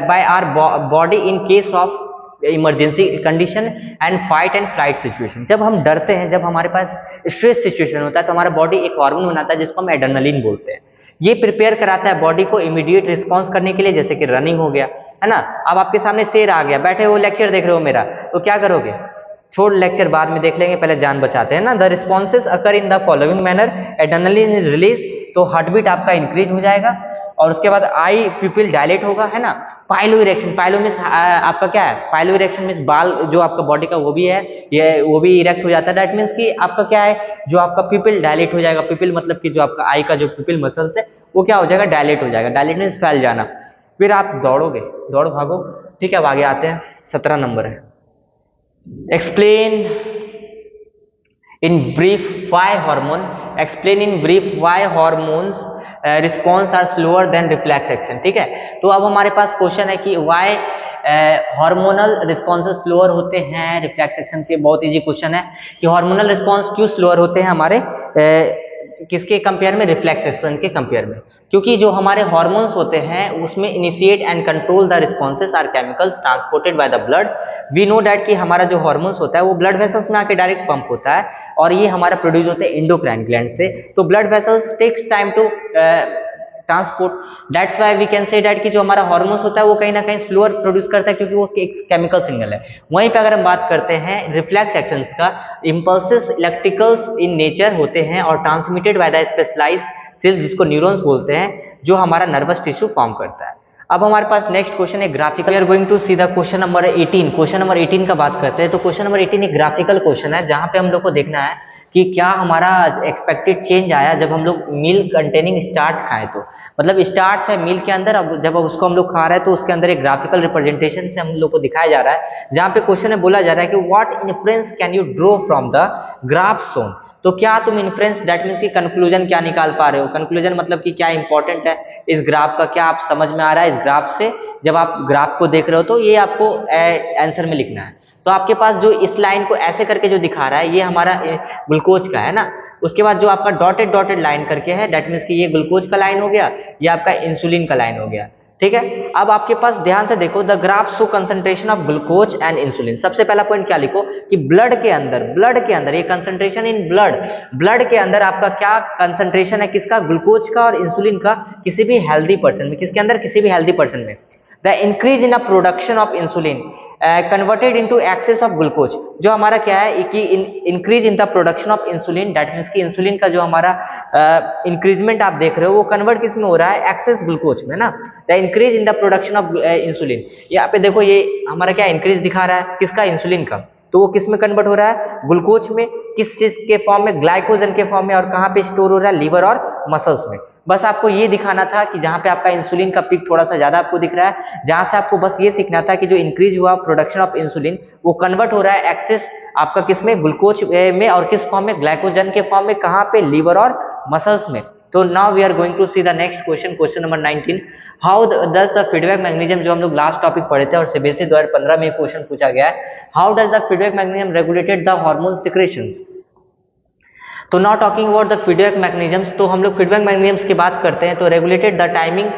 by our body in case of emergency condition and fight and flight situation. जब हम डरते हैं, जब हमारे पास स्ट्रेस सिचुएशन होता है तो हमारा बॉडी एक हार्मोन बनाता है जिसको हम एड्रेनलिन बोलते हैं। ये प्रिपेयर कराता है बॉडी को इमीडिएट रिस्पांस करने के लिए, जैसे कि रनिंग हो गया, है ना। अब आपके सामने शेर आ गया, बैठे हो लेक्चर देख रहे हो मेरा, तो क्या करोगे, छोड़ लेक्चर बाद में देख लेंगे, पहले जान बचाते हैं ना। The responses occur in the following manner, adrenaline is release, तो हार्ट बीट आपका इंक्रीज हो जाएगा, और उसके बाद आई प्यूपिल डायलेट होगा, है ना। पाइलो इरेक्शन, पाइलो मीन्स आपका क्या है, पाइलो इरेक्शन मीन्स बाल जो आपका बॉडी का वो भी है, ये वो भी इरेक्ट हो जाता है। दैट मीन्स कि आपका क्या है, जो आपका प्यूपिल डायलेट हो जाएगा। प्यूपिल मतलब कि जो आपका आई का जो प्यूपिल मसल्स है वो क्या हो जाएगा, डायलेट हो जाएगा। डायलेट मीन्स फैल जाना। फिर आप दौड़ोगे, दौड़ भागो, ठीक है। अब आगे आते हैं, 17 नंबर है, explain in brief why hormone, explain in brief why hormones response are slower than reflex action, ठीक है। तो अब हमारे पास क्वेश्चन है कि व्हाई हार्मोनल रिस्पॉन्सेस स्लोअर होते हैं रिफ्लेक्स एक्शन के। बहुत इजी क्वेश्चन है कि हार्मोनल रिस्पॉन्स क्यों स्लोअर होते हैं हमारे किसके कंपेयर में, रिफ्लेक्स एक्शन के कंपेयर में। क्योंकि जो हमारे हार्मोन्स होते हैं उसमें initiate and control the responses are chemicals transported by the blood. We know that कि हमारा जो हार्मोन्स होता है वो ब्लड वेसल्स में आके डायरेक्ट पंप होता है, और ये हमारा प्रोड्यूस होते हैं एंडोक्राइन ग्लैंड से। तो blood vessels takes time to transport, that's why we can say that कि जो हमारा हार्मोन्स होता है वो कहीं ना कहीं स्लोअर प्रोड्यूस करता है, क्योंकि वो एक केमिकल सिग्नल है। वहीं पे अगर हम बात करते हैं रिफ्लेक्स एक्शंस का, इंपल्सेस इलेक्ट्रिकल्स इन नेचर होते हैं और transmitted by the specialised cells, जिसको न्यूरॉन्स बोलते हैं, जो हमारा नर्वस टिश्यू फॉर्म करता है। अब हमारे पास नेक्स्ट क्वेश्चन है graphical. We are going to see the question number 18। Question number 18 का बात करते हैं। तो क्वेश्चन नंबर 18 एक ग्राफिकल क्वेश्चन है, जहां पे हम लोग को देखना है कि क्या हमारा एक्सपेक्टेड चेंज आया जब हम लोग मील कंटेनिंग स्टार्च खाएं। तो मतलब स्टार्च है मील के अंदर, अब जब उसको हम लोग खा रहे हैं तो उसके अंदर एक ग्राफिकल रिप्रेजेंटेशन से हम लोग को दिखाया जा रहा है, जहां पे क्वेश्चन में बोला जा रहा है कि what inference can you draw from the graph shown. तो क्या तुम इन्फ्रेंस, दैट मीन्स की कंक्लूजन क्या निकाल पा रहे हो। कंक्लूजन मतलब कि क्या इंपॉर्टेंट है इस ग्राफ का, क्या आप समझ में आ रहा है इस ग्राफ से। जब आप ग्राफ को देख रहे हो तो ये आपको आंसर में लिखना है। तो आपके पास जो इस लाइन को ऐसे करके जो दिखा रहा है ये हमारा ग्लूकोज का है ना। उसके बाद जो आपका डॉटेड डॉटेड लाइन करके है, दैट मीन्स कि ये ग्लूकोज का लाइन हो गया, ये आपका इंसुलिन का लाइन हो गया, ठीक है। अब आपके पास ध्यान से देखो, the graph show concentration of glucose and insulin. सबसे पहला पॉइंट क्या लिखो कि ब्लड के अंदर ये कंसंट्रेशन इन ब्लड के अंदर आपका क्या कंसंट्रेशन है, किसका, ग्लूकोज का और इंसुलिन का, किसी भी हेल्दी पर्सन में, किसके अंदर, किसी भी हेल्दी पर्सन में। The increase in the production of insulin converted into excess of glucose, जो हमारा क्या है कि increase in the production of insulin, that means कि इंसुलिन का जो हमारा इंक्रीजमेंट आप देख रहे हो वो कन्वर्ट किस में हो रहा है, एक्सेस ग्लूकोज में ना। The increase in the production of insulin, यहाँ पे देखो ये हमारा क्या इंक्रीज दिखा रहा है, किसका, इंसुलिन का। तो वो किस में कन्वर्ट हो रहा है, ग्लूकोज में, किस चीज के फॉर्म में, ग्लाइकोजन के फॉर्म में, और कहाँ पे स्टोर हो रहा है, लीवर और मसल्स में। बस आपको ये दिखाना था कि जहां पे आपका इंसुलिन का पीक थोड़ा सा ज्यादा आपको दिख रहा है, जहां से आपको बस ये सीखना था कि जो इंक्रीज हुआ प्रोडक्शन ऑफ इंसुलिन वो कन्वर्ट हो रहा है एक्सेस आपका किस में, ग्लूकोज में, और किस फॉर्म में, ग्लाइकोजन के फॉर्म में, कहां पे, लीवर और मसल्स में। तो now we are going to see the next question, question number 19। How does the feedback mechanism, जो हम लोग लास्ट टॉपिक पढ़े थे और सीबीएसई 2015 में क्वेश्चन पूछा गया है, how does the feedback mechanism regulated the hormone secretions. तो now talking about the feedback mechanisms, तो हम लोग फीडबैक मैकेनिज्म्स की बात करते हैं। तो regulated the timing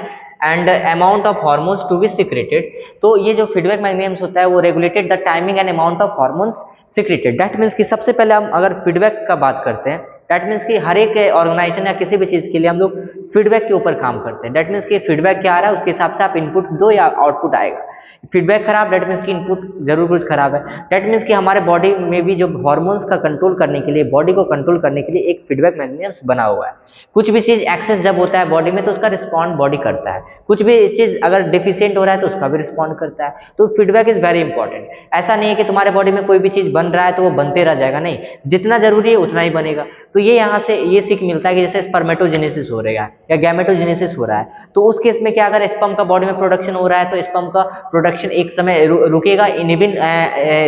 and amount of hormones to be secreted. तो ये जो फीडबैक मैकेनिज्म्स होता है वो regulated the timing and amount of hormones secreted. That means कि सबसे पहले हम अगर फीडबैक का बात करते हैं, दैट मीन्स कि हर एक ऑर्गेनाइजेशन या किसी भी चीज के लिए हम लोग फीडबैक के ऊपर काम करते हैं। दैट मीन्स कि फीडबैक क्या आ रहा है उसके हिसाब से आप इनपुट दो या आउटपुट आएगा। फीडबैक खराब, दैट मीन्स कि इनपुट जरूर कुछ खराब है। दैट मीन्स कि हमारे बॉडी में भी जो हार्मोन्स का कंट्रोल करने के लिए, बॉडी को कंट्रोल करने के लिए एक फीडबैक मैकेनिज्म बना हुआ है। कुछ भी चीज एक्सेस जब होता है बॉडी में तो उसका रिस्पॉन्ड बॉडी करता है, कुछ भी चीज अगर डिफिशियंट हो रहा है तो उसका भी रिस्पॉन्ड करता है। तो फीडबैक इज वेरी इंपॉर्टेंट। ऐसा नहीं है कि तुम्हारे बॉडी में कोई भी चीज बन रहा है तो वो बनते रह जाएगा, नहीं, जितना जरूरी है उतना ही बनेगा। तो ये यहाँ से ये सीख मिलता है कि जैसे स्पर्मेटोजेनेसिस हो रहा है या गैमेटोजेनेसिस हो रहा है, तो उस केस में क्या, अगर स्पर्म का बॉडी में प्रोडक्शन हो रहा है तो स्पर्म का प्रोडक्शन एक समय रुकेगा, इनिबिन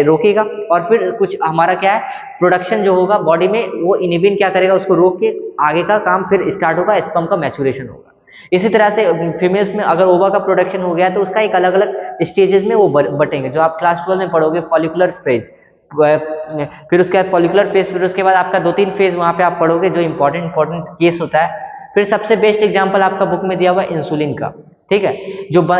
रोकेगा, और फिर कुछ हमारा क्या है प्रोडक्शन जो होगा बॉडी में वो इनिबिन क्या करेगा, उसको रोक के आगे का काम फिर स्टार्ट होगा, स्पर्म का मैचुरेशन होगा। इसी तरह से फीमेल्स में अगर ओवा का प्रोडक्शन हो गया तो उसका एक अलग अलग स्टेजेस में वो बटेंगे, जो आप क्लास 12 में पढ़ोगे, फॉलिकुलर फेज, फिर उसके बाद फॉलिकुलर फेज, फिर उसके बाद आपका 2-3 फेज वहां पे आप पढ़ोगे जो इंपॉर्टेंट केस होता है। फिर सबसे बेस्ट एग्जांपल आपका बुक में दिया हुआ इंसुलिन का, ठीक है,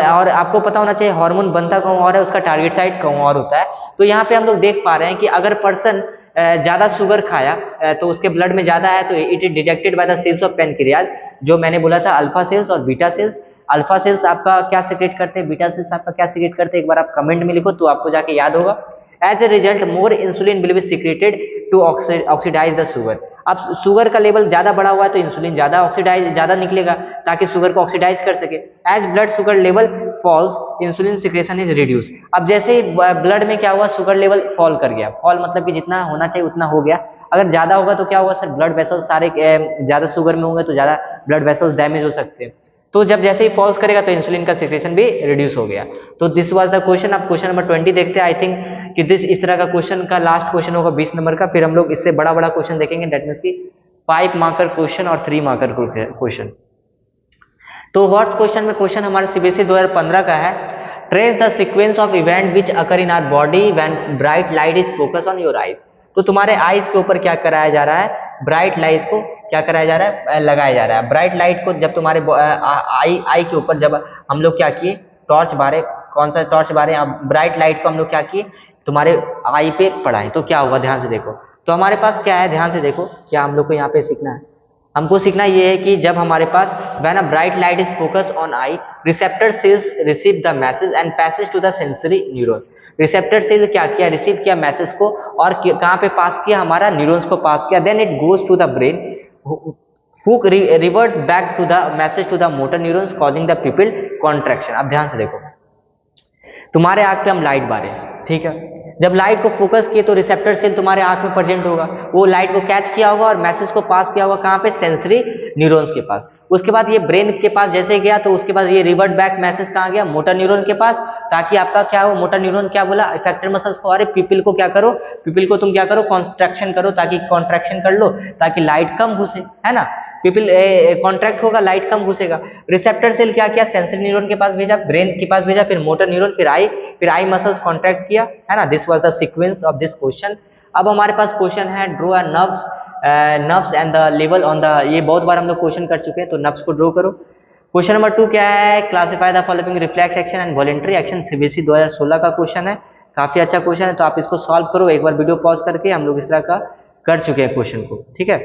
और आपको पता होना चाहिए हार्मोन बनता कहाँ और है, उसका टारगेट साइट कहाँ और होता है। तो यहाँ पे हम लोग देख पा रहे हैं कि अगर पर्सन ज्यादा शुगर खाया तो उसके ब्लड में ज्यादा है तो it is detected by the cells of pancreas, जो मैंने बोला था अल्फा सेल्स और बीटा सेल्स। अल्फा सेल्स आपका क्या सीक्रेट करते हैं, बीटा सेल्स आपका क्या सीक्रेट करते हैं, एक बार आप कमेंट में लिखो तो आपको जाके याद होगा। As a result more insulin will be secreted to oxidise the sugar. अब शुगर का लेवल ज्यादा बढ़ा हुआ है तो इंसुलिन ज्यादा निकलेगा ताकि शुगर को ऑक्सीडाइज कर सके। As blood sugar level falls insulin secretion is reduce. अब जैसे ही ब्लड में क्या हुआ, शुगर लेवल फॉल कर गया, फॉल मतलब कि जितना होना चाहिए उतना हो गया, अगर ज्यादा होगा तो क्या होगा सर, ब्लड वेसल्स सारे ज्यादा शुगर में होंगे तो ज्यादा ब्लड वेसल्स डैमेज हो सकते हैं। तो जब जैसे ही फॉल्स करेगा तो इंसुलिन का सिक्रेशन भी रिड्यूस हो गया। तो दिस वाज द क्वेश्चन। अब क्वेश्चन नंबर 20 देखते हैं। आई थिंक कि इस तरह का क्वेश्चन का लास्ट क्वेश्चन होगा 20 नंबर का, फिर हम लोग इससे बड़ा बड़ा क्वेश्चन देखेंगे, दैट मीन्स की 5 मार्कर क्वेश्चन और 3 मार्कर क्वेश्चन। तो व्हाट्स क्वेश्चन में क्वेश्चन हमारे सीबीएसई 2015 का है, trace the sequence of event which occur in our body when bright light is focus on your eyes. तो तुम्हारे आईज के ऊपर क्या कराया जा रहा है, ब्राइट लाइट को क्या कराया जा रहा है, लगाया जा रहा है। ब्राइट लाइट को जब तुम्हारे आई के ऊपर जब हम लोग क्या किए, टॉर्च बारे, कौन सा टॉर्च बारे, ब्राइट लाइट को हम लोग क्या किए, तुम्हारे आई पे पढ़ाए, तो क्या हुआ, ध्यान से देखो। तो हमारे पास क्या है, ध्यान से देखो, क्या हम लोग को यहाँ पे सीखना है, हमको सीखना ये है कि जब हमारे पास when a bright light is focus on eye, receptor cells receive the message and passage to the sensory neuron. Receptor cell क्या किया, रिसीव किया मैसेज को, और कहाँ पे पास किया, हमारा न्यूरॉन्स को पास किया। Then it goes to the brain who revert back to the message to the motor neurons causing the pupil contraction। अब ध्यान से देखो, तुम्हारे आंख पे हम लाइट बारे, ठीक है, जब लाइट को फोकस किए तो रिसेप्टर सेल तुम्हारे आंख में प्रेजेंट होगा, वो लाइट को कैच किया होगा और मैसेज को पास किया होगा कहाँ पे, सेंसरी न्यूरॉन्स के पास। उसके बाद ये ब्रेन के पास जैसे गया तो उसके बाद ये रिवर्ट बैक मैसेज कहाँ गया, मोटर न्यूरॉन के पास, ताकि आपका क्या हो, मोटर न्यूरॉन क्या बोला, इफेक्टर मसल्स को, अरे पिपिल को क्या करो, पिपिल को तुम क्या करो, कॉन्ट्रैक्शन करो, ताकि कॉन्ट्रैक्शन कर लो ताकि लाइट कम घुसे, है ना, पिपिल कॉन्ट्रैक्ट होगा, लाइट कम घुसेगा। रिसेप्टर सेल क्या किया, सेंसरी न्यूरॉन के पास भेजा, ब्रेन के पास भेजा, फिर मोटर न्यूरॉन, फिर आई मसल्स कॉन्ट्रैक्ट किया, है ना। This was the sequence of this question. अब हमारे पास क्वेश्चन है, draw a nerves and the level on the, ये बहुत बार हम लोग क्वेश्चन कर चुके हैं, तो नर्व्स को ड्रॉ करो। क्वेश्चन नंबर 2 क्या है, classify the following reflex action and voluntary action. CBSE 2016 का क्वेश्चन है, काफी अच्छा क्वेश्चन है, तो आप इसको सॉल्व करो, एक बार वीडियो पॉज करके, हम लोग इस तरह का कर चुके हैं क्वेश्चन को, ठीक है।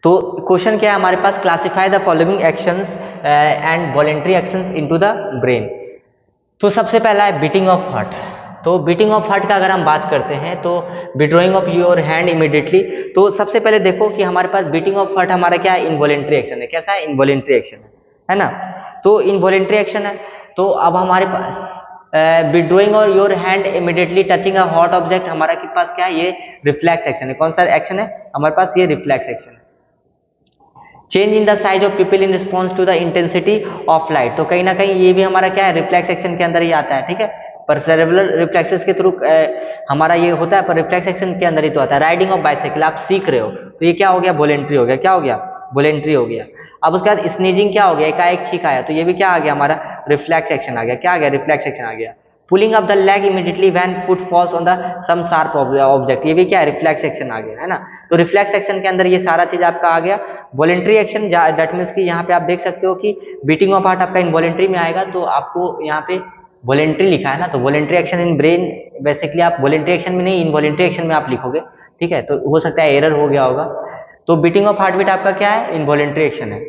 तो क्वेश्चन क्या है हमारे पास, classify the following actions and voluntary actions into the brain. तो सबसे पहला है बीटिंग ऑफ हार्ट। तो बीटिंग ऑफ हार्ट का अगर हम बात करते हैं तो withdrawing of your hand immediately. तो सबसे पहले देखो कि हमारे पास बीटिंग ऑफ हार्ट हमारा क्या है, इनवॉलेंट्री एक्शन है। कैसा है, इनवॉलेंट्री एक्शन है ना। तो इनवॉलेंट्री एक्शन है, तो अब हमारे पास विड्रॉइंग और your hand immediately touching a hot object, हमारा के पास क्या है, ये रिफ्लेक्स एक्शन है। कौन सा एक्शन है हमारे पास, ये रिफ्लेक्स एक्शन है। Change in the size of pupil in response to the intensity of light, तो कहीं ना कहीं ये भी हमारा क्या है, रिफ्लेक्स एक्शन के अंदर ही आता है, ठीक है। पर सेरेब्रल रिफ्लेक्सेस के थ्रू हमारा ये होता है, पर रिफ्लेक्स एक्शन के अंदर ही तो आता है। राइडिंग ऑफ बाइसाइकिल, आप सीख रहे हो तो ये क्या हो गया, वॉलेंट्री हो गया। क्या हो गया, वॉलेंट्री हो गया। अब उसके बाद स्नीजिंग क्या हो गया, एकाएक छींक आया, तो ये भी क्या आ गया हमारा, रिफ्लेक्स एक्शन आ गया। क्या आ गया, रिफ्लेक्स एक्शन आ गया। Pulling up the leg immediately when foot falls on the some sharp object, ये भी क्या है, रिफ्लेक्स एक्शन आ गया, है ना। तो रिफ्लेक्स एक्शन के अंदर ये सारा चीज आपका आ गया। वॉलेंट्री एक्शन, दैट मीन्स कि यहाँ पे आप देख सकते हो कि बीटिंग ऑफ हार्ट आपका इनवॉलेंट्री में आएगा, तो आपको यहाँ पे वॉलेंट्री लिखा है ना, तो voluntary action in brain, basically आप वॉलेंट्री एक्शन में नहीं, इनवॉलेंट्री एक्शन में आप लिखोगे, ठीक है। तो हो सकता है एरर हो गया होगा। तो बीटिंग ऑफ हार्ट बीट आपका क्या है, इनवॉलेंट्री एक्शन है,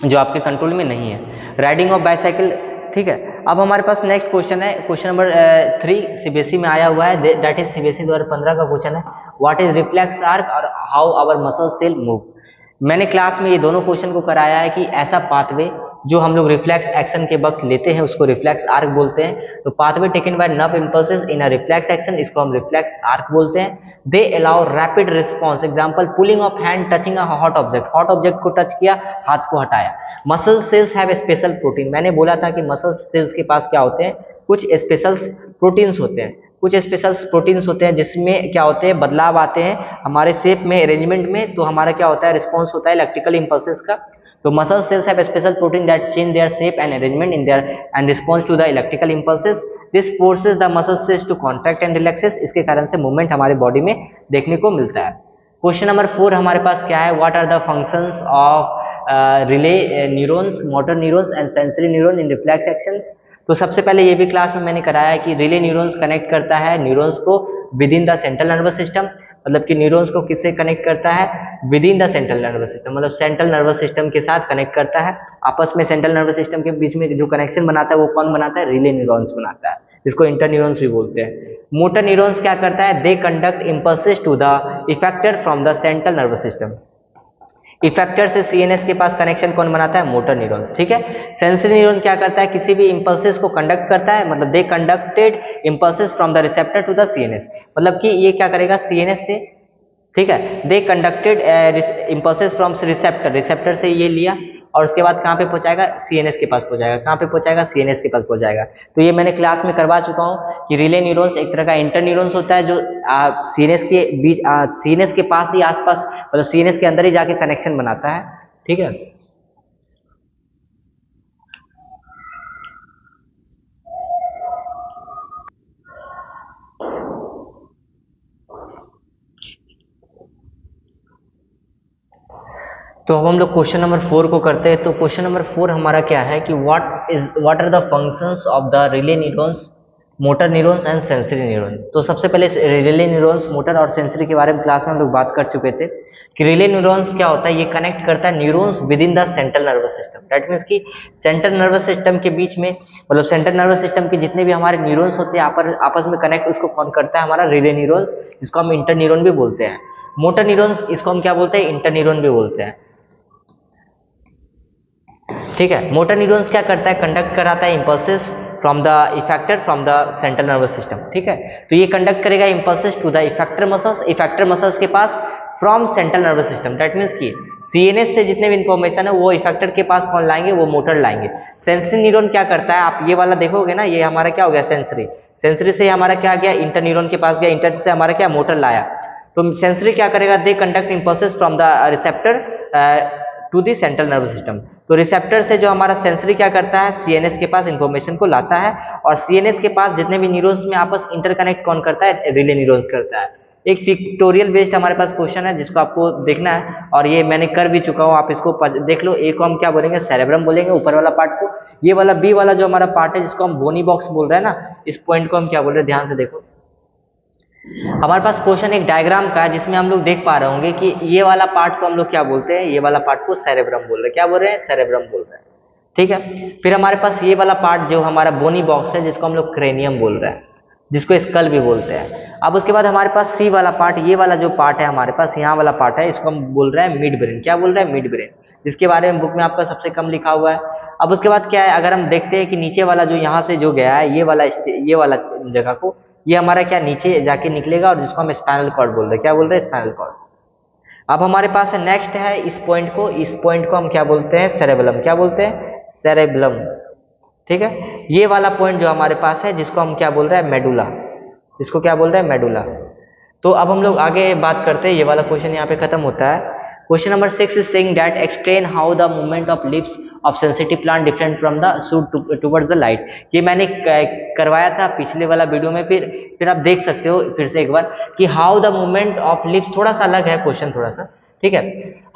जो आपके कंट्रोल में नहीं है। राइडिंग ऑफ बाइसाइकिल, ठीक है। अब हमारे पास नेक्स्ट क्वेश्चन है, क्वेश्चन नंबर 3 सीबीएसई में आया हुआ है, दैट इज सीबीएसई 2015 का क्वेश्चन है, व्हाट इज रिफ्लेक्स आर्क और how our muscle cell move. मैंने क्लास में ये दोनों क्वेश्चन को कराया है कि ऐसा पाथवे जो हम लोग रिफ्लेक्स एक्शन के वक्त लेते हैं उसको रिफ्लेक्स आर्क बोलते हैं। तो pathway taken by nerve impulses in a reflex action, इसको हम रिफ्लेक्स आर्क बोलते हैं। They allow rapid response, example pulling of hand, touching a hot object को टच किया, हाथ को हटाया। Muscle cells have special protein, मैंने बोला था कि मसल सेल्स के पास क्या होते हैं, कुछ स्पेशल प्रोटीन्स होते हैं, कुछ स्पेशल प्रोटीन्स होते हैं जिसमें क्या होते हैं, बदलाव आते हैं हमारे शेप में, अरेंजमेंट में, तो हमारा क्या होता है, रिस्पॉन्स होता है इलेक्ट्रिकल इंपल्सेस का। तो muscle cells have special protein that change their shape and arrangement in their and response to the electrical impulses, this forces the muscle cells to contract and relaxes, इसके कारण से movement हमारे body में देखने को मिलता है। क्वेश्चन नंबर 4 हमारे पास क्या है, what are the functions of relay neurons, motor neurons and sensory neuron in reflex actions. तो सबसे पहले ये भी क्लास में मैंने कराया है कि रिले न्यूरॉन्स कनेक्ट करता है न्यूरॉन्स को with in the central nervous system, मतलब कि न्यूरॉन्स को किससे कनेक्ट करता है, with in the central nervous system, मतलब सेंट्रल नर्वस सिस्टम के साथ कनेक्ट करता है। आपस में सेंट्रल नर्वस सिस्टम के बीच में जो कनेक्शन बनाता है वो कौन बनाता है, रिले न्यूरॉन्स बनाता है, जिसको इंटर न्यूरॉन्स भी बोलते हैं। मोटर न्यूरॉन्स क्या करता है, they conduct impulses to the effector from the central nervous system. Effector से सीएनएस के पास कनेक्शन कौन बनाता है, मोटर न्यूरॉन्स, ठीक है। सेंसरी न्यूरॉन क्या करता है, किसी भी इंपल्सेस को कंडक्ट करता है, मतलब they conducted impulses from the receptor to the CNS, मतलब कि ये क्या करेगा, सीएनएस से, ठीक है, they conducted impulses from receptor, receptor से ये लिया और उसके बाद कहाँ पे पहुंचाएगा, सीएनएस के पास पहुंचाएगा, कहाँ पे पहुंचाएगा, सीएनएस के पास पहुंचाएगा। तो ये मैंने क्लास में करवा चुका हूँ कि रिले न्यूरॉन्स एक तरह का इंटर न्यूरॉन्स होता है जो सीएनएस के बीच, सीएनएस के पास ही आसपास, मतलब सीएनएस के अंदर ही जाके कनेक्शन बनाता है, ठीक है। तो अब हम लोग क्वेश्चन नंबर 4 को करते हैं। तो क्वेश्चन नंबर 4 हमारा क्या है कि what are the functions of the relay neurons, motor neurons and sensory neuron. तो सबसे पहले रिले न्यूरॉन्स, मोटर और सेंसरी के बारे में क्लास में हम लोग बात कर चुके थे कि रिले न्यूरॉन्स क्या होता है, ये कनेक्ट करता है neurons with in the central nervous system, that means कि सेंट्रल नर्वस सिस्टम के बीच में, मतलब सेंट्रल नर्वस सिस्टम के जितने भी हमारे न्यूरॉन्स होते हैं आपस में कनेक्ट, उसको कौन करता है, हमारा रिले न्यूरॉन्स, जिसको हम इंटर न्यूरॉन भी बोलते हैं। मोटर न्यूरॉन्स, इसको हम क्या बोलते हैं, इंटर न्यूरॉन भी बोलते हैं, ठीक है। मोटर न्यूरॉन्स क्या करता है, कंडक्ट कराता है impulses from the effector from the central nervous system, ठीक है। तो ये कंडक्ट करेगा impulses to the effector muscles के पास from central nervous system, that means कि सीएनएस से जितने भी इंफॉर्मेशन है वो इफेक्टर के पास कौन लाएंगे, वो मोटर लाएंगे। सेंसरी न्यूरॉन क्या करता है, आप ये वाला देखोगे ना, ये हमारा क्या हो गया, सेंसरी, सेंसरी से हमारा क्या गया, इंटर न्यूरॉन के पास गया, इंटर से हमारा क्या, मोटर लाया। तो सेंसरी क्या करेगा, they conduct impulses from the receptor to the central nervous system. तो रिसेप्टर से जो हमारा सेंसरी क्या करता है, सीएनएस के पास इंफॉर्मेशन को लाता है, और सीएनएस के पास जितने भी न्यूरॉन्स में आपस इंटरकनेक्ट कौन करता है, रिले न्यूरॉन्स करता है। एक पिक्टोरियल बेस्ड हमारे पास क्वेश्चन है जिसको आपको देखना है, और ये मैंने कर भी चुका हूँ, आप इसको देख लो। एक को हम क्या बोलेंगे, सेरेब्रम बोलेंगे ऊपर वाला पार्ट को। ये वाला बी वाला जो हमारा पार्ट है जिसको हम बोनी बॉक्स बोल रहे हैं ना, इस पॉइंट को हम क्या बोल रहे हैं, ध्यान से देखो। हमारे पास क्वेश्चन एक डायग्राम का है जिसमें हम लोग देख पा रहे होंगे कि ये वाला पार्ट को हम लोग क्या बोलते हैं, ये वाला पार्ट को सेरेब्रम बोल रहे हैं, क्या बोल रहे हैं, सेरेब्रम बोल रहे हैं, ठीक है। फिर हमारे पास ये वाला पार्ट जो हमारा बोनी बॉक्स है जिसको हम लोग क्रेनियम बोल रहे हैं, जिसको स्कल भी बोलते हैं। अब उसके बाद हमारे पास सी वाला पार्ट, ये वाला जो पार्ट है हमारे पास, यहाँ वाला पार्ट है, इसको हम बोल रहे हैं मिड ब्रेन, क्या बोल रहे हैं, मिड ब्रेन, जिसके बारे में बुक में आपका सबसे कम लिखा हुआ है। अब उसके बाद क्या है, अगर हम देखते हैं कि नीचे वाला जो यहाँ से जो गया है, ये वाला जगह को, ये हमारा क्या नीचे जाके निकलेगा, और जिसको हम स्पाइनल कॉर्ड बोल रहे हैं, क्या बोल रहे हैं, स्पाइनल कॉर्ड। अब हमारे पास है नेक्स्ट है इस पॉइंट को हम क्या बोलते हैं, सेरेबेलम, क्या बोलते हैं, सेरेबेलम, ठीक है। ये वाला पॉइंट जो हमारे पास है जिसको हम क्या बोल रहे हैं, मेडुला, इसको क्या बोल रहे हैं, मेडुला। तो अब हम लोग आगे बात करते हैं, ये वाला क्वेश्चन यहाँ पे खत्म होता है। Question number 6 is saying that explain how the movement of lives of sensitive plant different from the shoot towards the light. ये मैंने करवाया था पिछले वाला वीडियो में, फिर आप देख सकते हो फिर से एक बार कि how the movement of lives, थोड़ा सा अलग है क्वेश्चन थोड़ा सा, ठीक है।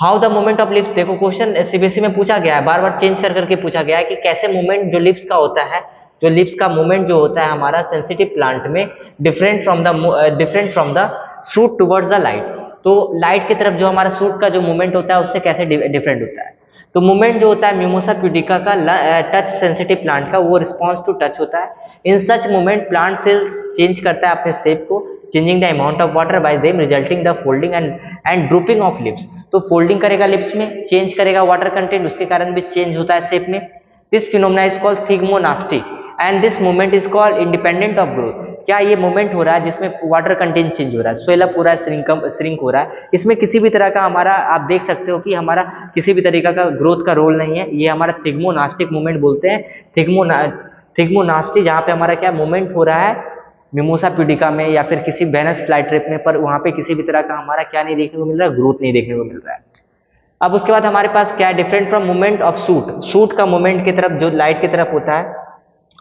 How the movement of lives, देखो क्वेश्चन सीबीएसई में पूछा गया है, बार बार चेंज कर करके पूछा गया है कि कैसे मूवमेंट जो लिव्स का होता है, जो लिव्स का मूवमेंट जो होता है हमारा सेंसिटिव प्लांट में different from the shoot towards the light. तो लाइट की तरफ जो हमारा शूट का जो मूवमेंट होता है उससे कैसे डिफरेंट होता है। तो मूवमेंट जो होता है मिमोसा प्यूडिका का टच सेंसिटिव प्लांट का, वो रिस्पॉन्स टू टच होता है। In such movement plant cells change करता है अपने शेप को changing the amount of water by them resulting the folding and drooping of leaves. तो फोल्डिंग करेगा लिप्स में, चेंज करेगा वाटर कंटेंट, उसके कारण भी चेंज होता है शेप में। This phenomena is called thigmonasty and this movement is called independent of growth. क्या ये मूवमेंट हो रहा है जिसमें वाटर कंटेंट चेंज हो रहा है, स्वेलअप हो रहा है, श्रिंक हो रहा है, इसमें किसी भी तरह का हमारा आप देख सकते हो कि हमारा किसी भी तरीका का ग्रोथ का रोल नहीं है। ये हमारा थिग्मोनास्टिक मूवमेंट बोलते हैं, थिग्मोनास्टी, जहाँ पे हमारा क्या मूवमेंट हो रहा है मिमोसा प्यूडिका में या फिर किसी वेनस फ्लाईट्रिप में, पर वहाँ पे किसी भी तरह का हमारा क्या नहीं देखने को मिल रहा है, ग्रोथ नहीं देखने को मिल रहा है। अब उसके बाद हमारे पास क्या है, different from movement of suit, suit का मूवमेंट की तरफ जो लाइट की तरफ होता है,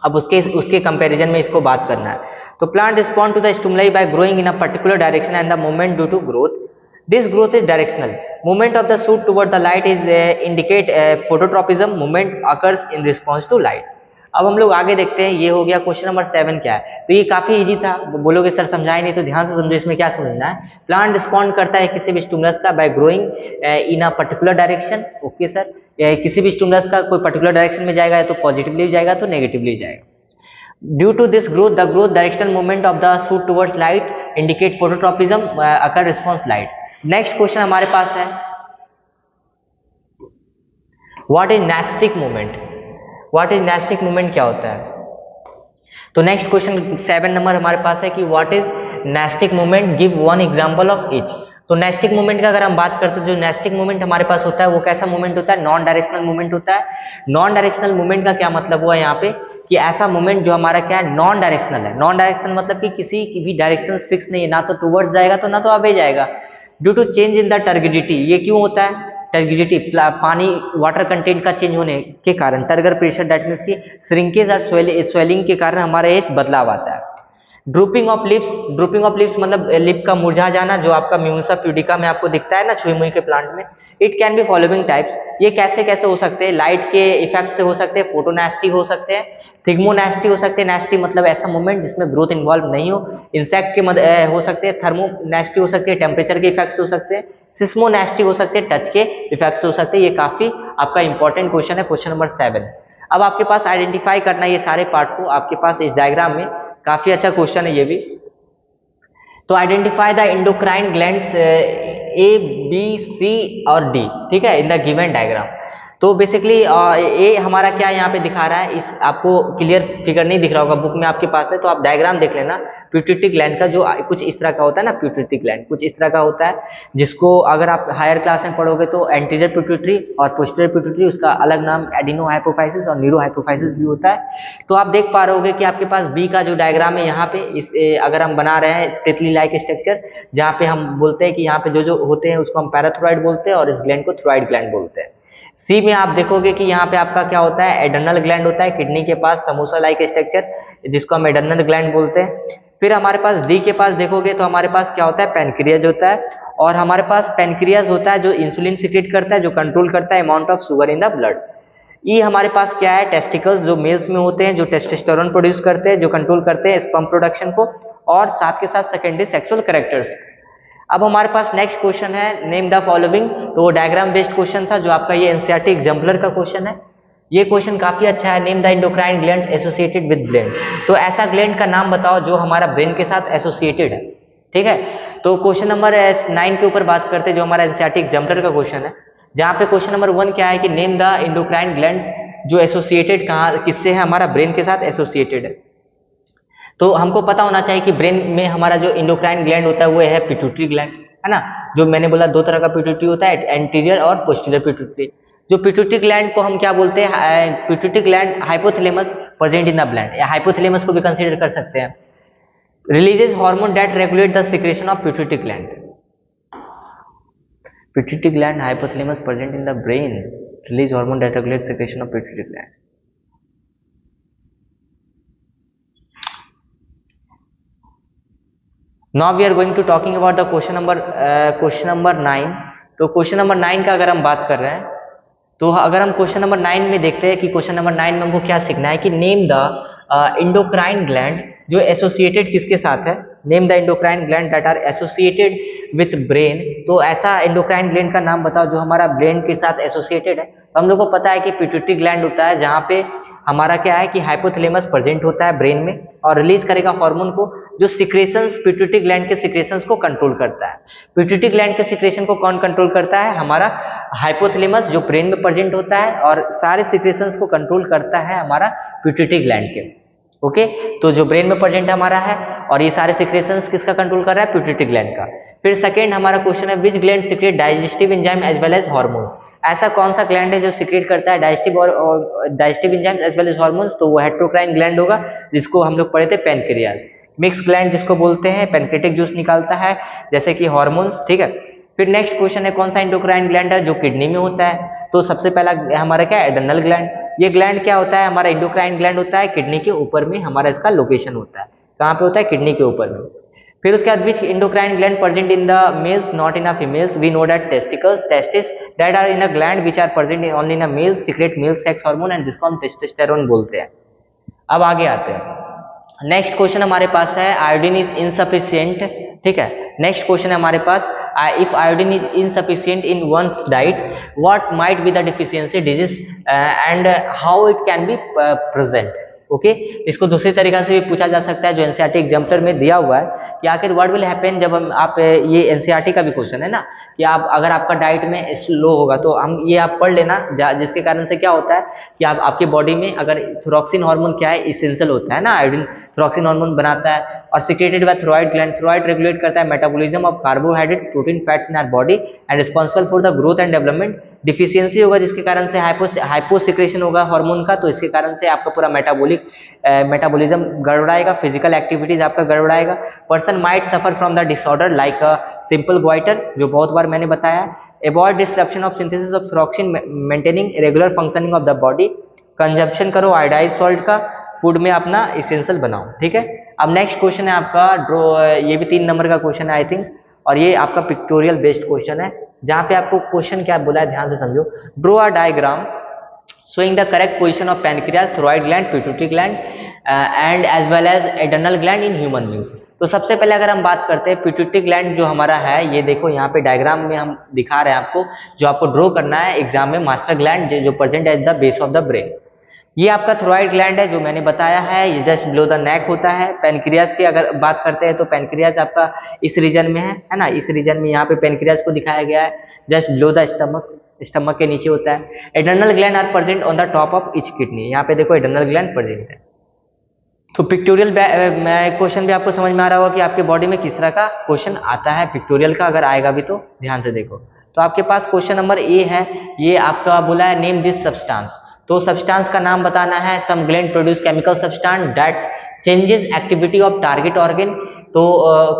अब उसके कंपैरिजन में इसको बात करना है। तो plant respond to the stimuli by growing in a particular direction and the movement due to growth, this growth is directional, movement of the shoot toward the light is indicate phototropism, movement occurs in response to light. अब हम लोग आगे देखते हैं, ये हो गया question number 7 क्या है। तो ये काफी इजी था, बोलोगे सर समझाए नहीं, तो ध्यान से समझो इसमें क्या समझना है। प्लांट रिस्पॉन्ड करता है किसी भी स्टिमुलस का bye growing in a particular direction, okay sir, किसी भी स्टिमुलस का कोई पर्टिकुलर डायरेक्शन में जाएगा तो पॉजिटिवली जाएगा तो नेगेटिवली जाएगा। Due to this growth the growth directional movement of the shoot towards light indicate phototropism occur response light. Next question हमारे पास है, what is nastic movement, what is nastic movement क्या होता है। तो नेक्स्ट क्वेश्चन 7 नंबर हमारे पास है कि what is nastic movement, give one example of each. तो नेस्टिक मूवमेंट का अगर हम बात करते हैं, जो नेस्टिक मूवमेंट हमारे पास होता है वो कैसा मूवमेंट होता है, नॉन डायरेक्शनल मूवमेंट होता है। नॉन डायरेक्शनल मूवमेंट का क्या मतलब हुआ यहाँ पे कि ऐसा मूवमेंट जो हमारा क्या है, नॉन डायरेक्शनल है। नॉन डायरेक्शनल मतलब कि किसी की भी डायरेक्शन फिक्स नहीं है, ना तो टुवर्ड्स जाएगा तो ना तो अवे जाएगा। Due to change in the turgidity, ये क्यों होता है, टर्गिडिटी पानी वाटर कंटेंट का चेंज होने के कारण, टर्गर प्रेशर दैट मीन्स की श्रिंकेज और स्वेलिंग के कारण हमारा एज बदलाव आता है। Drooping of lips, drooping of lips मतलब लिप का मुरझा जाना, जो आपका मिमोसा प्यूडिका में आपको दिखता है ना छुई मुई के प्लांट में। It can be following types, ये कैसे कैसे हो सकते हैं, लाइट के इफेक्ट से हो सकते हैं, फोटोनेस्टी हो सकते हैं, थिग्मोनेस्टी हो सकते हैं, नेस्टी मतलब ऐसा मूवमेंट जिसमें ग्रोथ इन्वॉल्व नहीं हो, इंसेक्ट के हो सकते हैं, थर्मोनेस्टी हो सकती है, टेम्परेचर के इफेक्ट से हो सकते हैं, सिस्मोनेस्टी हो सकते हैं, टच के इफेक्ट से हो सकते हैं। ये काफी आपका इंपॉर्टेंट क्वेश्चन है, क्वेश्चन नंबर 7। अब आपके पास आइडेंटिफाई करना ये सारे पार्ट को, आपके पास इस डायग्राम में काफी अच्छा क्वेश्चन है ये भी। तो identify the endocrine glands A B C और डी, ठीक है, इन द गिवन डायग्राम। तो बेसिकली ए हमारा क्या यहाँ पे दिखा रहा है, इस आपको क्लियर फिगर नहीं दिख रहा होगा, बुक में आपके पास है तो आप डायग्राम देख लेना। प्यूटरी ग्लैंड का जो कुछ इस तरह का होता है ना, प्यूटरी ग्लैंड कुछ इस तरह का होता है, जिसको अगर आप हायर क्लास में पढ़ोगे तो एंटीरियर प्यूटरी और पोस्टीरियर प्यूटरी, उसका अलग नाम एडिनो हाइपोफाइसिस और न्यूरो हाइपोफाइसिस भी होता है। तो आप देख पा रहे होगे कि आपके पास बी का जो डायग्राम है यहाँ पे, इस अगर हम बना रहे हैं तितली लाइक स्ट्रक्चर, जहाँ पे हम बोलते हैं कि यहाँ पे जो जो होते हैं उसको हम पैराथोराइड बोलते हैं और इस ग्लैंड को थोराइड ग्लैंड बोलते हैं। सी में आप देखोगे कि यहाँ पे आपका क्या होता है, एडर्नल ग्लैंड होता है, किडनी के पास समोसा लाइक स्ट्रक्चर, जिसको हम एडर्नल ग्लैंड बोलते हैं। फिर हमारे पास डी के पास देखोगे तो हमारे पास क्या होता है, पैनक्रियाज होता है, और हमारे पास पैनक्रियाज होता है जो इंसुलिन सिक्रेट करता है, जो कंट्रोल करता है amount of sugar in the blood. ई हमारे पास क्या है, टेस्टिकल्स जो मेल्स में होते हैं, जो टेस्टोस्टेरोन प्रोड्यूस करते हैं, जो कंट्रोल करते हैं स्पर्म प्रोडक्शन को, और साथ के साथ सेकेंडरी सेक्सुअल कैरेक्टर्स। अब हमारे पास नेक्स्ट क्वेश्चन है, नेम द फॉलोइंग। तो वो डायग्राम बेस्ड क्वेश्चन था जो आपका ये एनसीईआरटी एग्जाम्पलर का क्वेश्चन है। ये क्वेश्चन काफी अच्छा है, name the endocrine gland associated with brain. तो ऐसा ग्लैंड का नाम बताओ जो हमारा ब्रेन के साथ एसोसिएटेड है, ठीक है। तो क्वेश्चन नंबर 9 के ऊपर बात करते हैं, जो हमारा एनसीईआरटी एग्जाम्पलर का क्वेश्चन है, जहाँ पे क्वेश्चन नंबर 1 क्या है कि नेम द एंडोक्राइन ग्लैंड्स जो एसोसिएटेड कहाँ किससे है, हमारा ब्रेन के साथ एसोसिएटेड है। तो हमको पता होना चाहिए कि ब्रेन में हमारा जो इंडोक्राइन ग्लैंड होता है वो है पिट्यूटरी ग्लैंड, है ना। जो मैंने बोला 2 तरह का पिट्यूटरी होता है, एंटीरियर और पोस्टीरियर पिट्यूटरी। जो पिट्यूटरी ग्लैंड को हम क्या बोलते हैं, pituitary gland hypothalamus present in the blood, या हाइपोथैलेमस को भी कंसीडर कर सकते हैं। Releases hormone that regulate the secretion of pituitary gland. Pituitary gland hypothalamus present in the brain release hormone that regulate secretion of pituitary gland. Now we are going to talking about the question number 9। तो question number 9 का अगर हम बात कर रहे हैं, तो अगर हम क्वेश्चन नंबर 9 में देखते हैं कि क्वेश्चन नंबर 9 में हमको क्या सीखना है कि नेम द इंडोक्राइन ग्लैंड जो एसोसिएटेड किसके साथ है, name the endocrine gland that are associated with brain. तो ऐसा इंडोक्राइन ग्लैंड का नाम बताओ जो हमारा ब्रेन के साथ एसोसिएटेड है। तो हम लोग को पता है कि पिट्यूटरी ग्लैंड होता है जहाँ पे हमारा क्या है कि हाइपोथैलेमस प्रेजेंट होता है ब्रेन में और रिलीज करेगा हार्मोन को जो सिक्रेशंस पिट्यूटरी ग्लैंड के सिक्रेशंस को कंट्रोल करता है। पिट्यूटरी ग्लैंड के सिक्रेशन को कौन कंट्रोल करता है? हमारा हाइपोथैलेमस जो ब्रेन में प्रेजेंट होता है और सारे सिक्रेशंस को कंट्रोल करता है हमारा पिट्यूटरी ग्लैंड के। ओके, तो जो ब्रेन में प्रेजेंट हमारा है और ये सारे सिक्रेशंस किसका कंट्रोल कर रहा है? पिट्यूटरी ग्लैंड का। फिर सेकंड हमारा क्वेश्चन है which gland secrete digestive enzyme as well as hormones. ऐसा कौन सा ग्लैंड है जो सीक्रेट करता है digestive enzyme as well as hormones? तो वो हेट्रोक्राइन ग्लैंड होगा जिसको हम लोग पढ़े थे पैनक्रियाज। मिक्स ग्लैंड जिसको बोलते हैं पैनक्रेटिक जूस निकालता है जैसे कि हार्मोन्स, ठीक है। फिर नेक्स्ट क्वेश्चन है कौन सा एंडोक्राइन ग्लैंड है जो किडनी में होता है? तो सबसे पहला हमारा क्या है? Adrenal gland. ये ग्लैंड क्या होता है? हमारा एंडोक्राइन ग्लैंड होता है, किडनी के ऊपर में हमारा इसका लोकेशन होता है। कहाँ पे होता है? किडनी के ऊपर में। फिर उसके बाद which endocrine gland present in the males not in a females? We know that testis that are in a gland which are present only in a males secrete male sex hormone and जिसको हम testosterone बोलते हैं। अब आगे आते हैं। Next question हमारे पास है आयोडीन इज इनसफिशिएंट, ठीक है। नेक्स्ट क्वेश्चन है हमारे पास if iodine is insufficient in one's diet what might be the deficiency disease and how it can be present. Okay, इसको दूसरी तरीका से भी पूछा जा सकता है जो एनसीईआरटी एग्जाम्पलर में दिया हुआ है कि आखिर व्हाट विल हैपन जब हम आप ये एनसीईआरटी का भी क्वेश्चन है ना कि आप अगर आपका डाइट में स्लो होगा तो हम ये आप पढ़ लेना जिसके कारण से क्या होता है कि आप आपकी बॉडी में अगर थोरॉक्सिन हार्मोन क्या है? इसेंशियल होता है ना, आयोडीन थोरॉक्सिन हार्मोन बनाता है और secreted by thyroid gland. Thyroid regulate करता है metabolism of carbohydrate protein fats in our body and responsible for the growth and development. Deficiency होगा जिसके कारण से हाइपोसिक्रेशन होगा हार्मोन का, तो इसके कारण से आपका पूरा मेटाबॉलिज्म गड़बड़ाएगा, फिजिकल एक्टिविटीज आपका गड़बड़ाएगा। Person might suffer from the disorder like simple goitre जो बहुत बार मैंने बताया। Avoid disruption of synthesis of thyroxine maintaining regular functioning of the body. Consumption करो आयोडाइज सॉल्ट का, फूड में अपना इसेंशियल बनाओ, ठीक है। अब नेक्स्ट क्वेश्चन है आपका ये भी 3 नंबर का क्वेश्चन है आई थिंक, और ये आपका पिक्टोरियल बेस्ड क्वेश्चन है जहाँ पे आपको क्वेश्चन क्या बोला है ध्यान से समझो। Draw a diagram showing the correct position of pancreas, thyroid gland, pituitary gland and as well as adrenal gland in human beings। तो सबसे पहले अगर हम बात करते हैं पिट्यूटरी ग्लैंड जो हमारा है, ये देखो यहाँ पे डायग्राम में हम दिखा रहे हैं आपको, जो आपको ड्रॉ करना है एग्जाम में, मास्टर ग्लैंड जो present at the base of the brain. ये आपका थोराइड ग्लैंड है जो मैंने बताया है, ये जस्ट बिलो द नेक होता है। पैनक्रियाज की अगर बात करते हैं तो पैनक्रियाज आपका इस रीजन में है ना, इस रीजन में यहाँ पे पैनक्रियाज को दिखाया गया है जस्ट बिलो द स्टमक के नीचे होता है। Adrenal gland are present on the top of each kidney, यहाँ पे देखो एड्रेनल ग्लैंड प्रेजेंट है। तो पिक्टोरियल क्वेश्चन भी आपको समझ में आ रहा होगा कि आपके बॉडी में किस तरह का क्वेश्चन आता है पिक्टोरियल का, अगर आएगा भी तो ध्यान से देखो। तो आपके पास क्वेश्चन नंबर ए है, ये आपका बोला है नेम दिस सब्सटेंस। तो सब्सटेंस का नाम बताना है। Some gland produce chemical substance that changes activity of target organ. तो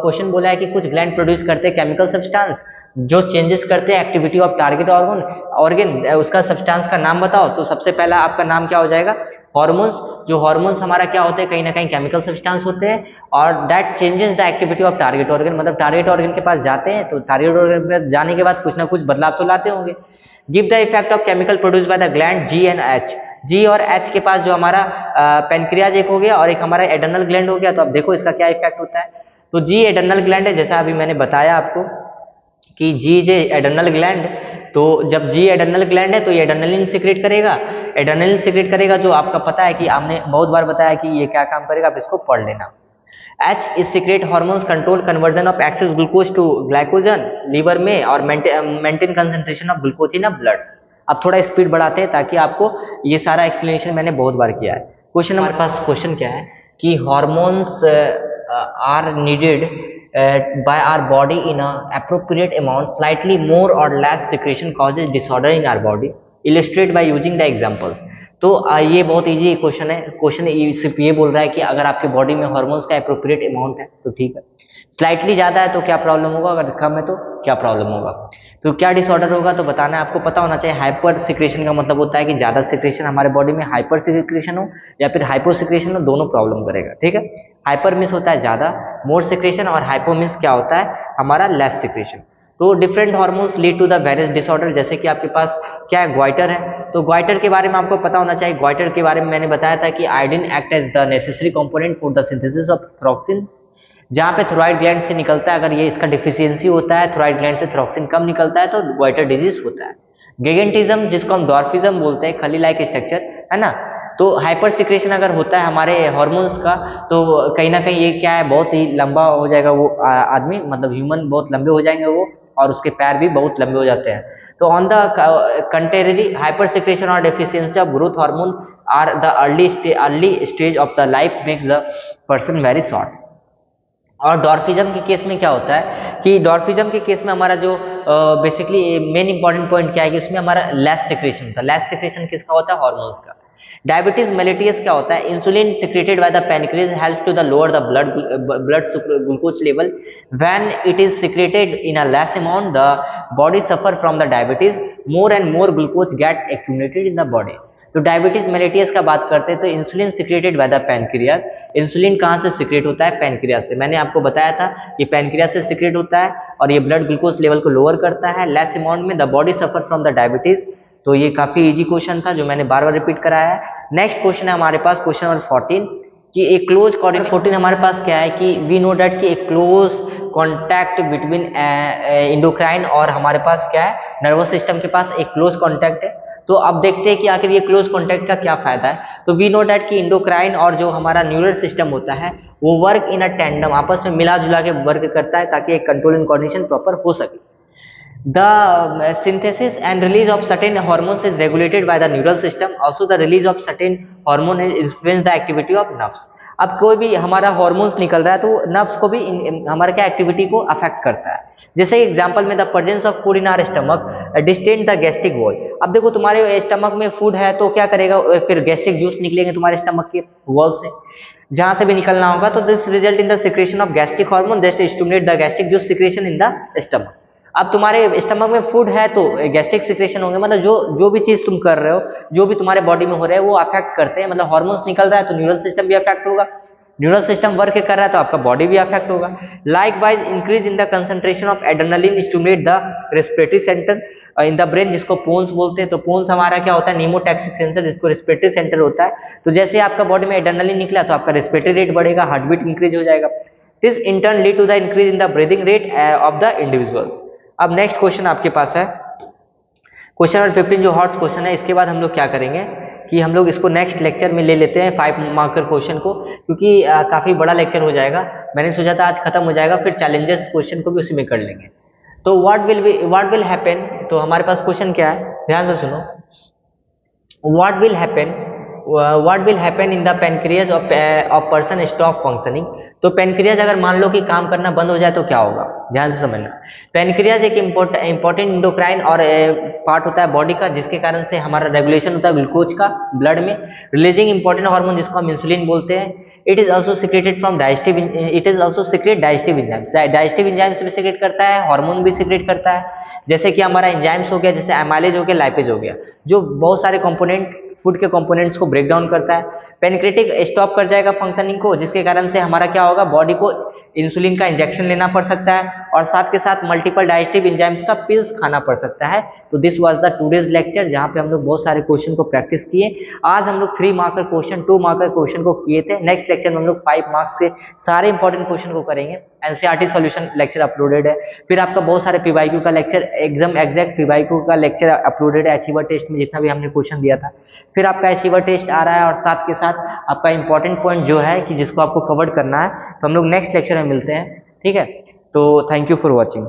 क्वेश्चन बोला है कि कुछ ग्लैंड प्रोड्यूस करते हैं केमिकल सब्सटेंस जो चेंजेस करते हैं एक्टिविटी ऑफ टारगेट ऑर्गन, उसका सब्सटेंस का नाम बताओ। तो सबसे पहला आपका नाम क्या हो जाएगा? हार्मोन्स। जो हार्मोन्स हमारा क्या होते हैं? कहीं ना कहीं केमिकल सब्सटेंस होते हैं और that changes the activity of target organ, मतलब टारगेट ऑर्गन के पास जाते हैं तो टारगेट ऑर्गन पे जाने के बाद कुछ ना कुछ बदलाव तो लाते होंगे। Give the effect of chemical produce by the gland G and H. G और एच के पास जो हमारा पेनक्रियाज एक हो गया और एक हमारा एड्रेनल ग्लैंड हो गया। तो अब देखो इसका क्या इफेक्ट होता है। तो जी एड्रेनल ग्लैंड है, जैसा अभी मैंने बताया आपको कि जी जे एड्रेनल ग्लैंड, तो जब जी एड्रेनल ग्लैंड है तो ये एड्रेनलिन सीक्रेट करेगा। एड्रेनलिन सीक्रेट करेगा जो आपका पता है कि आपने बहुत बार बताया कि ये क्या काम करेगा, आप इसको पढ़ लेना। H is secrete hormones control conversion of excess glucose to glycogen liver में और maintain concentration of glucose in blood. अब थोड़ा स्पीड बढ़ाते हैं ताकि आपको ये सारा एक्सप्लेनेशन मैंने बहुत बार किया है। क्वेश्चन हमारे पास क्वेश्चन क्या है कि hormones are needed by our body in a appropriate amount, slightly more or less secretion causes disorder in our body, illustrate by using the examples। तो ये बहुत इजी क्वेश्चन है। क्वेश्चन सिर्फ ये बोल रहा है कि अगर आपके बॉडी में हार्मोन्स का अप्रोप्रिएट अमाउंट है तो ठीक है, स्लाइटली ज़्यादा है तो क्या प्रॉब्लम होगा, अगर कम है तो क्या प्रॉब्लम होगा, तो क्या डिसऑर्डर होगा। तो बताना है आपको, पता होना चाहिए। हाइपर सिक्रेशन का मतलब होता है कि ज़्यादा सिक्रेशन हमारे बॉडी में हाइपर सिक्रेशन हो या फिर हाइपो सिक्रेशन हो, दोनों प्रॉब्लम करेगा, ठीक है। हाइपर मीन्स होता है ज़्यादा, मोर सिक्रेशन, और हाइपो मीन्स क्या होता है हमारा लेस सिक्रेशन। तो different hormones lead to the various disorder. जैसे कि आपके पास क्या है, ग्वाइटर है, तो ग्वाइटर के बारे में आपको पता होना चाहिए। ग्वाइटर के बारे में मैंने बताया था कि iodine act as the necessary component for the synthesis of thyroxine, जहाँ पे थोराइड ग्लैंड से निकलता है। अगर ये इसका डिफिशियंसी होता है, थोराइड ग्लैंड से थोरॉक्सिन कम निकलता है तो ग्वाइटर डिजीज होता है। गेगेंटिज्म जिसको हम डॉर्फिज्म बोलते हैं, खली लाइक स्ट्रक्चर है ना, तो हाइपर सिक्रेशन अगर होता है हमारे हार्मोन्स का, तो कहीं ना कहीं ये क्या है, बहुत ही लंबा हो जाएगा वो आदमी, मतलब ह्यूमन बहुत लंबे हो जाएंगे वो, और उसके पैर भी बहुत लंबे हो जाते हैं। तो on the contrary, hyper secretion और deficiency of growth hormone are the early stage of the life make the person very short. और डॉर्फिज्म के केस में क्या होता है कि डॉर्फिज्म के केस में हमारा जो बेसिकली मेन इंपॉर्टेंट पॉइंट क्या है कि उसमें हमारा लेस सिक्रेशन था। लेस सिक्रेशन किसका होता है? हार्मोन्स का। डायबिटीज मेलिटियस क्या होता है? Insulin secreted by the pancreas help to the lower the blood glucose level. When it is secreted in a less amount the body suffer from the diabetes, more and more glucose get accumulated in the body. तो diabetes mellitus का बात करते हैं तो insulin secreted by the pancreas. Insulin कहाँ से secrete होता है? पैनक्रियाज से। मैंने आपको बताया था कि पैनक्रियाज से सिक्रेट होता है और ये ब्लड ग्लूकोज लेवल को लोअर करता है लेस अमाउंट में, the body suffer from the diabetes. तो ये काफी इजी क्वेश्चन था जो मैंने बार बार रिपीट कराया है। नेक्स्ट क्वेश्चन है हमारे पास क्वेश्चन नंबर 14 कि एक क्लोज कोऑर्डिनेट। 14 हमारे पास क्या है कि वी नो दैट कि एक क्लोज कॉन्टैक्ट बिटवीन इंडोक्राइन और हमारे पास क्या है, नर्वस सिस्टम के पास एक क्लोज कॉन्टैक्ट है। तो अब देखते हैं कि आखिर ये क्लोज कॉन्टैक्ट का क्या फायदा है। तो वी नो दैट कि इंडोक्राइन और जो हमारा न्यूरल सिस्टम होता है वो वर्क इन अ टेंडम, आपस में मिला जुला के वर्क करता है ताकि एक कंट्रोल एंड कोऑर्डिनेशन प्रॉपर हो सके। The synthesis and release of certain hormones is regulated by the neural system. Also, the release of certain hormone influence the activity of nerves. अब कोई भी हमारा हार्मोन्स निकल रहा है तो नर्व्स को भी हमारे क्या एक्टिविटी को अफेक्ट करता है। जैसे एग्जांपल में the presence of food in our stomach distend the gastric wall. अब देखो तुम्हारे स्टमक में फूड है तो क्या करेगा, फिर गैस्ट्रिक जूस निकलेंगे तुम्हारे स्टमक के वॉल से, जहां से भी निकलना होगा। तो this result in the secretion of gastric hormone that stimulate the gastric juice secretion in the stomach. अब तुम्हारे स्टमक में फूड है तो गैस्ट्रिक सिक्रेशन होंगे, मतलब जो भी चीज तुम कर रहे हो, जो भी तुम्हारे बॉडी में हो रहा है वो अफेक्ट करते हैं। मतलब हार्मोन्स निकल रहा है तो न्यूरल सिस्टम भी अफेक्ट होगा, न्यूरल सिस्टम वर्क कर रहा है तो आपका बॉडी भी अफेक्ट होगा। Likewise increase in the concentration of adrenaline stimulate the respiratory centre in the brain, जिसको पोन्स बोलते हैं। तो पोन्स हमारा क्या होता है? नीमोटैक्सिक सेंसर, जिसको रेस्पिरेटरी सेंटर होता है। तो जैसे आपका बॉडी में एड्रेनलिन निकला तो आपका रेस्पिरेटरी रेट बढ़ेगा, हार्ट बीट इंक्रीज हो जाएगा। This in turn lead to the increase in the breathing rate of the individuals. अब नेक्स्ट क्वेश्चन आपके पास है क्वेश्चन नंबर 15 जो हॉट क्वेश्चन है। इसके बाद हम लोग क्या करेंगे कि हम लोग इसको नेक्स्ट लेक्चर में ले लेते हैं 5 मार्कर क्वेश्चन को, क्योंकि काफी बड़ा लेक्चर हो जाएगा। मैंने सोचा था आज खत्म हो जाएगा, फिर चैलेंजेस क्वेश्चन को भी उसी में कर लेंगे। तो व्हाट विल हैपन, तो हमारे पास क्वेश्चन क्या है, ध्यान से सुनो। What will happen in the pancreas of person stop functioning. तो पैनक्रियाज अगर मान लो कि काम करना बंद हो जाए तो क्या होगा, ध्यान से समझना। पैनक्रियाज एक इंपॉर्टेंट इंडोक्राइन और पार्ट होता है बॉडी का, जिसके कारण से हमारा रेगुलेशन होता है ग्लूकोज का ब्लड में, रिलीजिंग इंपॉर्टेंट हार्मोन जिसको हम इंसुलिन बोलते हैं। It is also secreted from digestive enzymes. Digestive enzymes भी सिक्रेट करता है, हार्मोन भी सिक्रेट करता है। जैसे कि हमारा एंजाइम्स हो गया, जैसे एमाइलेज हो गया, लाइपेज हो गया, जो बहुत सारे कंपोनेंट फूड के कंपोनेंट्स को ब्रेक डाउन करता है। पेनक्रेटिक स्टॉप कर जाएगा फंक्शनिंग को, जिसके कारण से हमारा क्या होगा, बॉडी को इंसुलिन का इंजेक्शन लेना पड़ सकता है और साथ के साथ मल्टीपल डाइजेस्टिव एंजाइम्स का पिल्स खाना पड़ सकता है। तो this was the today's lecture, जहां पे हम लोग बहुत सारे क्वेश्चन को प्रैक्टिस किए। आज हम लोग 3 मार्कर क्वेश्चन 2 मार्कर क्वेश्चन को किए थे। नेक्स्ट लेक्चर में हम लोग 5 मार्क्स के सारे इंपॉर्टेंट क्वेश्चन को करेंगे। एनसीईआरटी सॉल्यूशन लेक्चर अपलोडेड है, फिर आपका बहुत सारे पीवाईक्यू का लेक्चर, एकदम एग्जैक्ट पीवाईक्यू का लेक्चर अपलोडेड है अचीवर टेस्ट में, जितना भी हमने क्वेश्चन दिया था। फिर आपका अचीवर टेस्ट आ रहा है और साथ के साथ आपका इंपॉर्टेंट पॉइंट जो है कि जिसको आपको कवर करना है। तो हम लोग नेक्स्ट लेक्चर में मिलते हैं, ठीक है। तो थैंक यू फॉर वॉचिंग।